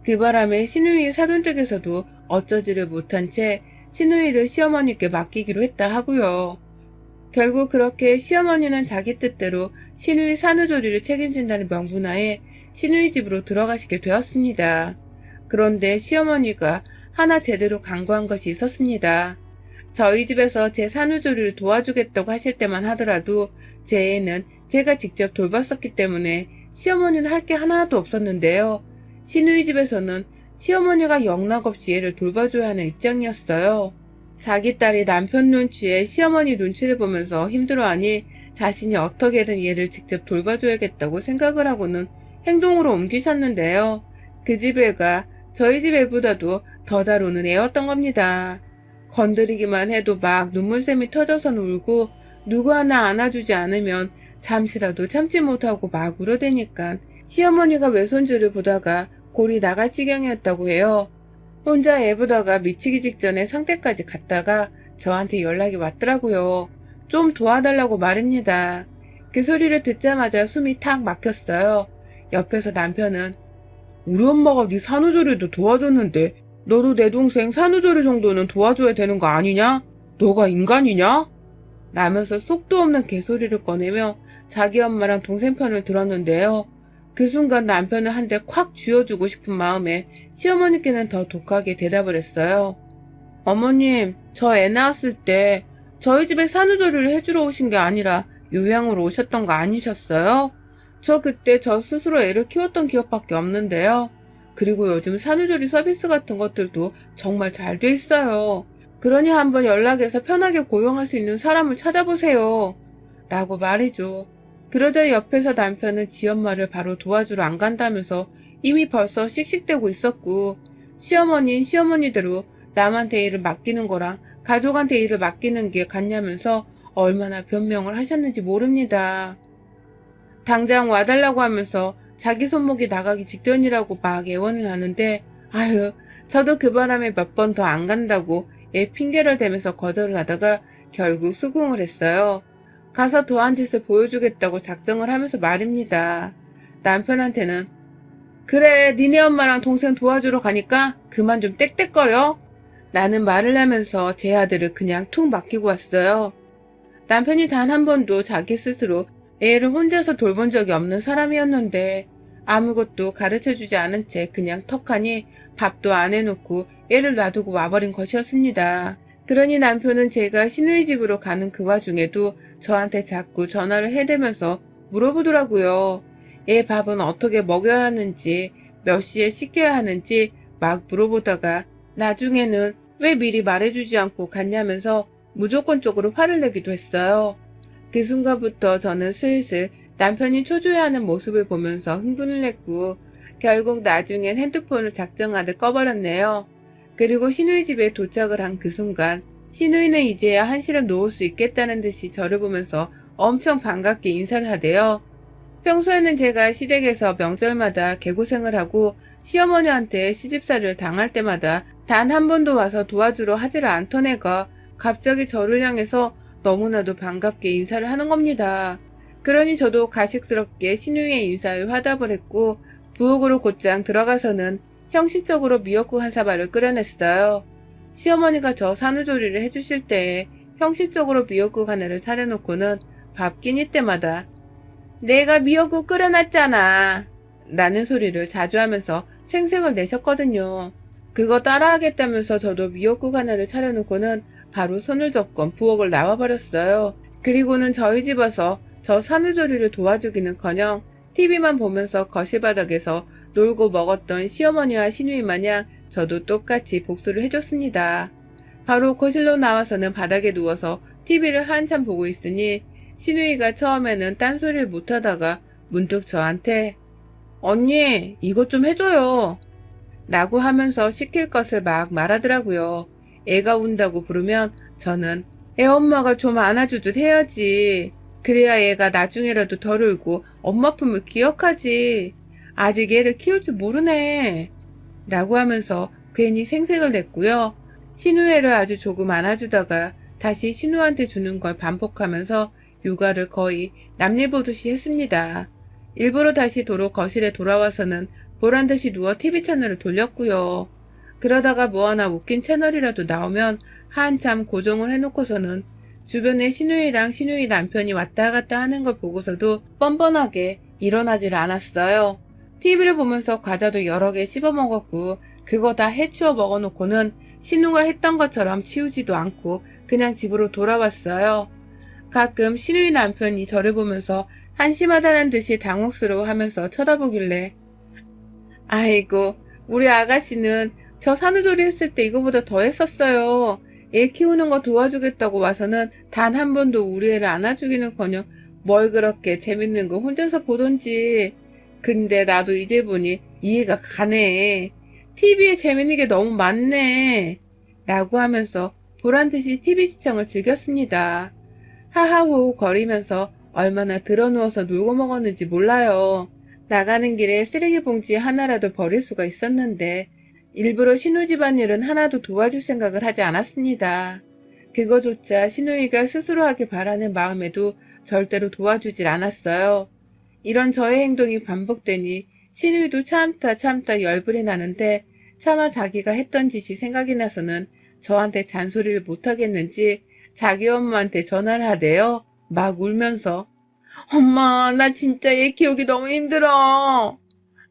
그 바람에 시누이 사돈 댁에서도 어쩌지를 못한 채 시누이를 시어머니께 맡기기로 했다 하고요. 결국 그렇게 시어머니는 자기 뜻대로 시누이 산후조리를 책임진다는 명분하에 시누이 집으로 들어가시게 되었습니다. 그런데 시어머니가 하나 제대로 강구한 것이 있었습니다. 저희 집에서 제 산후조리를 도와주겠다고 하실 때만 하더라도 제 애는 제가 직접 돌봤었기 때문에 시어머니는 할 게 하나도 없었는데요. 시누이 집에서는 시어머니가 영락없이 애를 돌봐줘야 하는 입장이었어요. 자기 딸이 남편 눈치에 시어머니 눈치를 보면서 힘들어하니 자신이 어떻게든 얘를 직접 돌봐줘야겠다고 생각을 하고는 행동으로 옮기셨는데요. 그 집 애가 저희 집 애보다도 더 잘 우는 애였던 겁니다. 건드리기만 해도 막 눈물샘이 터져서는 울고 누구 하나 안아주지 않으면 잠시라도 참지 못하고 막 울어대니까 시어머니가 외손주를 보다가 골이 나갈 지경이었다고 해요. 혼자 애 보다가 미치기 직전에 상태까지 갔다가 저한테 연락이 왔더라고요. 좀 도와달라고 말입니다. 그 소리를 듣자마자 숨이 탁 막혔어요. 옆에서 남편은 우리 엄마가 네 산후조리도 도와줬는데 너도 내 동생 산후조리 정도는 도와줘야 되는 거 아니냐? 너가 인간이냐? 라면서 속도 없는 개소리를 꺼내며 자기 엄마랑 동생 편을 들었는데요. 그 순간 남편을 한 대 콱 쥐어주고 싶은 마음에 시어머니께는 더 독하게 대답을 했어요. 어머님, 저 애 낳았을 때 저희 집에 산후조리를 해주러 오신 게 아니라 요양으로 오셨던 거 아니셨어요? 저 그때 저 스스로 애를 키웠던 기억밖에 없는데요. 그리고 요즘 산후조리 서비스 같은 것들도 정말 잘 돼 있어요. 그러니 한번 연락해서 편하게 고용할 수 있는 사람을 찾아보세요. 라고 말이죠. 그러자 옆에서 남편은 지 엄마를 바로 도와주러 안 간다면서 이미 벌써 씩씩대고 있었고, 시어머니는 시어머니대로 남한테 일을 맡기는 거랑 가족한테 일을 맡기는 게 같냐면서 얼마나 변명을 하셨는지 모릅니다. 당장 와달라고 하면서 자기 손목이 나가기 직전이라고 막 애원을 하는데, 아유, 저도 그 바람에 몇 번 더 안 간다고 애 핑계를 대면서 거절을 하다가 결국 수긍을 했어요. 가서 더한 짓을 보여주겠다고 작정을 하면서 말입니다. 남편한테는 그래, 니네 엄마랑 동생 도와주러 가니까 그만 좀 떽떽거려. 라는 말을 하면서 제 아들을 그냥 툭 맡기고 왔어요. 남편이 단 한 번도 자기 스스로 애를 혼자서 돌본 적이 없는 사람이었는데 아무것도 가르쳐주지 않은 채 그냥 턱하니 밥도 안 해놓고 애를 놔두고 와버린 것이었습니다. 그러니 남편은 제가 시누이 집으로 가는 그 와중에도 저한테 자꾸 전화를 해대면서 물어보더라고요. 애 밥은 어떻게 먹여야 하는지, 몇 시에 씻겨야 하는지 막 물어보다가 나중에는 왜 미리 말해주지 않고 갔냐면서 무조건적으로 화를 내기도 했어요. 그 순간부터 저는 슬슬 남편이 초조해하는 모습을 보면서 흥분을 했고 결국 나중엔 핸드폰을 작정하듯 꺼버렸네요. 그리고 시누이 집에 도착을 한 그 순간 시누이는 이제야 한시름 놓을 수 있겠다는 듯이 저를 보면서 엄청 반갑게 인사를 하대요. 평소에는 제가 시댁에서 명절마다 개고생을 하고 시어머니한테 시집살이를 당할 때마다 단 한 번도 와서 도와주러 하지를 않던 애가 갑자기 저를 향해서 너무나도 반갑게 인사를 하는 겁니다. 그러니 저도 가식스럽게 시누이의 인사에 화답을 했고 부엌으로 곧장 들어가서는 형식적으로 미역국 한 사발을 끓여냈어요. 시어머니가 저 산후조리를 해주실 때에 형식적으로 미역국 하나를 차려놓고는 밥 끼니 때마다 내가 미역국 끓여놨잖아 라는 소리를 자주 하면서 생색을 내셨거든요. 그거 따라하겠다면서 저도 미역국 하나를 차려놓고는 바로 손을 접고 부엌을 나와버렸어요. 그리고는 저희 집 와서 저 산후조리를 도와주기는커녕 TV만 보면서 거실바닥에서 놀고 먹었던 시어머니와 시누이 마냥 저도 똑같이 복수를 해줬습니다. 바로 거실로 나와서는 바닥에 누워서 TV를 한참 보고 있으니 시누이가 처음에는 딴소리를 못하다가 문득 저한테 언니 이것 좀 해줘요 라고 하면서 시킬 것을 막 말하더라고요. 애가 운다고 부르면 저는 애 엄마가 좀 안아주듯 해야지. 그래야 애가 나중에라도 덜 울고 엄마 품을 기억하지. 아직 애를 키울 줄 모르네. 라고 하면서 괜히 생색을 냈고요. 신우애를 아주 조금 안아주다가 다시 신우한테 주는 걸 반복하면서 육아를 거의 남일보듯이 했습니다. 일부러 다시 도로 거실에 돌아와서는 보란듯이 누워 TV 채널을 돌렸고요. 그러다가 뭐 하나 웃긴 채널이라도 나오면 한참 고정을 해놓고서는 주변에 시누이랑 시누이 남편이 왔다 갔다 하는 걸 보고서도 뻔뻔하게 일어나질 않았어요. TV를 보면서 과자도 여러 개 씹어 먹었고 그거 다 해치워 먹어놓고는 신우가 했던 것처럼 치우지도 않고 그냥 집으로 돌아왔어요. 가끔 시누이 남편이 저를 보면서 한심하다는 듯이 당혹스러워하면서 쳐다보길래 아이고 우리 아가씨는 저 산후조리 했을 때 이거보다 더 했었어요. 애 키우는 거 도와주겠다고 와서는 단 한 번도 우리 애를 안아주기는커녕 뭘 그렇게 재밌는 거 혼자서 보던지. 근데 나도 이제 보니 이해가 가네. TV에 재밌는 게 너무 많네. 라고 하면서 보란듯이 TV 시청을 즐겼습니다. 하하호호 거리면서 얼마나 드러누워서 놀고 먹었는지 몰라요. 나가는 길에 쓰레기 봉지 하나라도 버릴 수가 있었는데 일부러 시누 집안일은 하나도 도와줄 생각을 하지 않았습니다. 그거조차 시누이가 스스로 하길 바라는 마음에도 절대로 도와주질 않았어요. 이런 저의 행동이 반복되니 시누이도 참다 열불이 나는데 차마 자기가 했던 짓이 생각이 나서는 저한테 잔소리를 못하겠는지 자기 엄마한테 전화를 하대요. 막 울면서. 엄마, 나 진짜 얘 키우기 너무 힘들어.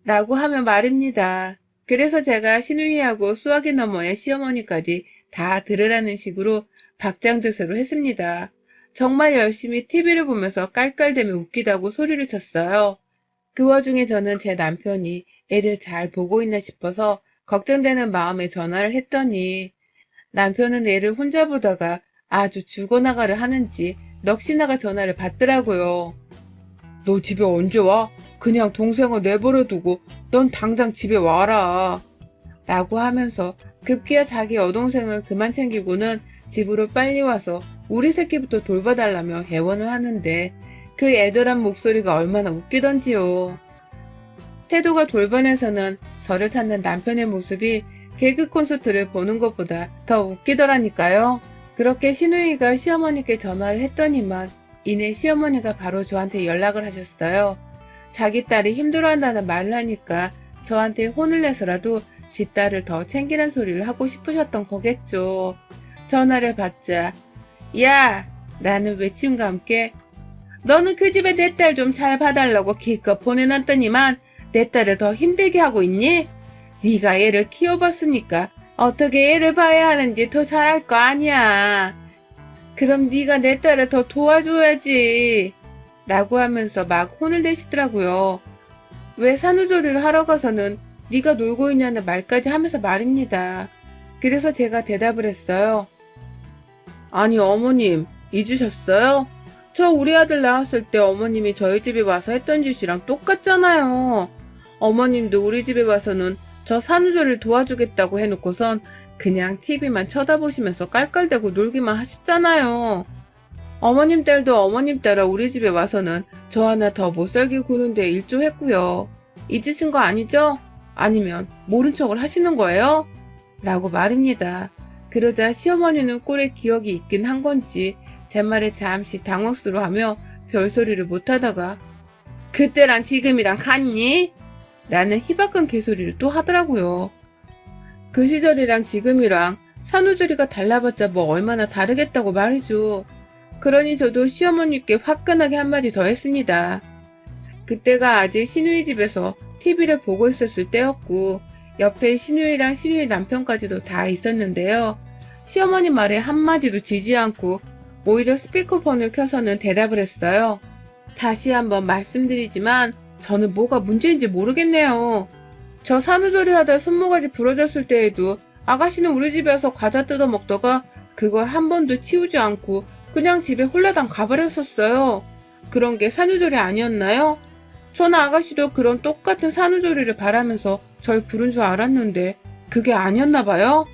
라고 하면 말입니다. 그래서 제가 신우이하고 수학의 너머의 시어머니까지 다 들으라는 식으로 박장대소를 했습니다. 정말 열심히 TV를 보면서 깔깔대며 웃기다고 소리를 쳤어요. 그 와중에 저는 제 남편이 애를 잘 보고 있나 싶어서 걱정되는 마음에 전화를 했더니 남편은 애를 혼자 보다가 아주 죽어나가려 하는지 넋이나가 전화를 받더라고요. 너 집에 언제 와? 그냥 동생을 내버려 두고 넌 당장 집에 와라. 라고 하면서 급기야 자기 여동생을 그만 챙기고는 집으로 빨리 와서 우리 새끼부터 돌봐달라며 애원을 하는데 그 애절한 목소리가 얼마나 웃기던지요. 태도가 돌변해서는 저를 찾는 남편의 모습이 개그 콘서트를 보는 것보다 더 웃기더라니까요. 그렇게 신우이가 시어머니께 전화를 했더니만 이내 시어머니가 바로 저한테 연락을 하셨어요. 자기 딸이 힘들어한다는 말을 하니까 저한테 혼을 내서라도 지 딸을 더 챙기란 소리를 하고 싶으셨던 거겠죠. 전화를 받자 야! 라는 외침과 함께 너는 그 집에 내 딸 좀 잘 봐달라고 기껏 보내놨더니만 내 딸을 더 힘들게 하고 있니? 네가 얘를 키워봤으니까 어떻게 얘를 봐야 하는지 더 잘 알 거 아니야. 그럼 네가 내 딸을 더 도와줘야지. 라고 하면서 막 혼을 내시더라고요. 왜 산후조리를 하러 가서는 네가 놀고 있냐는 말까지 하면서 말입니다. 그래서 제가 대답을 했어요. 아니 어머님 잊으셨어요? 저 우리 아들 낳았을 때 어머님이 저희 집에 와서 했던 짓이랑 똑같잖아요. 어머님도 우리 집에 와서는 저 산후조리를 도와주겠다고 해놓고선 그냥 TV만 쳐다보시면서 깔깔대고 놀기만 하셨잖아요. 어머님 딸도 어머님 따라 우리 집에 와서는 저 하나 더 못살게 구는데 일조했고요. 잊으신 거 아니죠? 아니면 모른 척을 하시는 거예요? 라고 말입니다. 그러자 시어머니는 꼴에 기억이 있긴 한 건지 제 말에 잠시 당혹스러워하며 별소리를 못하다가 그때랑 지금이랑 같니? 라는 희박한 개소리를 또 하더라고요. 그 시절이랑 지금이랑 산후조리가 달라봤자 뭐 얼마나 다르겠다고 말이죠. 그러니 저도 시어머니께 화끈하게 한마디 더 했습니다. 그때가 아직 신우이 집에서 TV를 보고 있었을 때였고 옆에 신우이랑 신우이 남편까지도 다 있었는데요. 시어머니 말에 한마디도 지지 않고 오히려 스피커폰을 켜서는 대답을 했어요. 다시 한번 말씀드리지만 저는 뭐가 문제인지 모르겠네요. 저 산후조리 하다 손모가지 부러졌을 때에도 아가씨는 우리 집에 와서 과자 뜯어 먹다가 그걸 한 번도 치우지 않고 그냥 집에 홀라당 가버렸었어요. 그런 게 산후조리 아니었나요? 저는 아가씨도 그런 똑같은 산후조리를 바라면서 절 부른 줄 알았는데 그게 아니었나 봐요?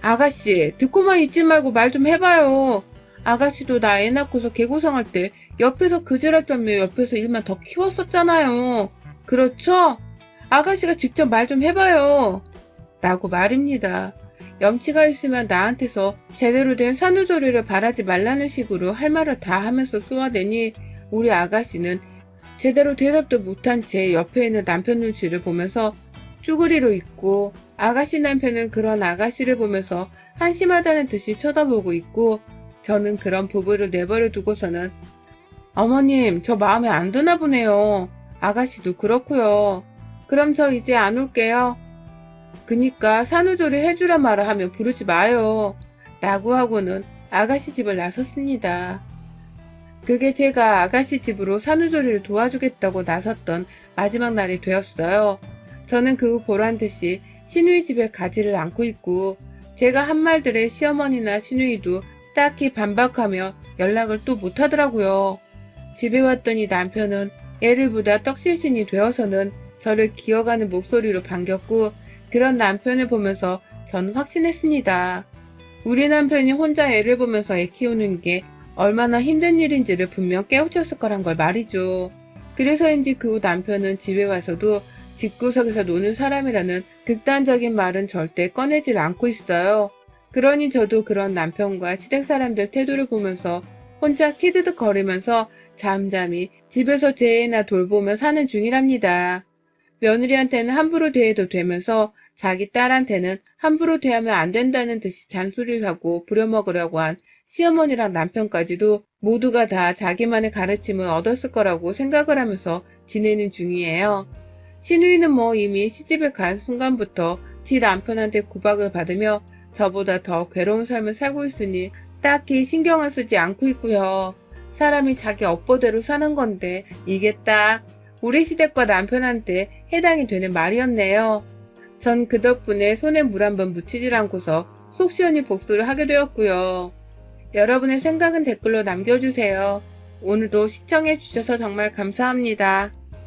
아가씨, 듣고만 있지 말고 말 좀 해봐요. 아가씨도 나 애 낳고서 개고생할 때 옆에서 그지랄 떨며 옆에서 일만 더 키웠었잖아요. 그렇죠? 아가씨가 직접 말 좀 해봐요. 라고 말입니다. 염치가 있으면 나한테서 제대로 된 산후조리를 바라지 말라는 식으로 할 말을 다 하면서 쏘아대니 우리 아가씨는 제대로 대답도 못한 채 옆에 있는 남편 눈치를 보면서 쭈그리로 있고 아가씨 남편은 그런 아가씨를 보면서 한심하다는 듯이 쳐다보고 있고 저는 그런 부부를 내버려 두고서는 어머님 저 마음에 안 드나 보네요. 아가씨도 그렇고요. 그럼 저 이제 안 올게요. 그니까 산후조리 해주라 말아 하면 부르지 마요. 라고 하고는 아가씨 집을 나섰습니다. 그게 제가 아가씨 집으로 산후조리를 도와주겠다고 나섰던 마지막 날이 되었어요. 저는 그 후 보란듯이 신우이 집에 가지를 않고 있고 제가 한 말들에 시어머니나 신우이도 딱히 반박하며 연락을 또 못하더라고요. 집에 왔더니 남편은 애를 보다 떡실신이 되어서는 저를 기어가는 목소리로 반겼고 그런 남편을 보면서 전 확신했습니다. 우리 남편이 혼자 애를 보면서 애 키우는 게 얼마나 힘든 일인지를 분명 깨우쳤을 거란 걸 말이죠. 그래서인지 그 후 남편은 집에 와서도 집구석에서 노는 사람이라는 극단적인 말은 절대 꺼내질 않고 있어요. 그러니 저도 그런 남편과 시댁 사람들 태도를 보면서 혼자 키드득 거리면서 잠잠히 집에서 제 애나 돌보며 사는 중이랍니다. 며느리한테는 함부로 대해도 되면서 자기 딸한테는 함부로 대하면 안 된다는 듯이 잔소리를 하고 부려먹으려고 한 시어머니랑 남편까지도 모두가 다 자기만의 가르침을 얻었을 거라고 생각을 하면서 지내는 중이에요. 신우이는 뭐 이미 시집을 간 순간부터 지 남편한테 구박을 받으며 저보다 더 괴로운 삶을 살고 있으니 딱히 신경을 쓰지 않고 있고요. 사람이 자기 업보대로 사는 건데 이게 딱 우리 시댁과 남편한테 해당이 되는 말이었네요. 전 그 덕분에 손에 물 한 번 묻히질 않고서 속 시원히 복수를 하게 되었고요. 여러분의 생각은 댓글로 남겨주세요. 오늘도 시청해주셔서 정말 감사합니다.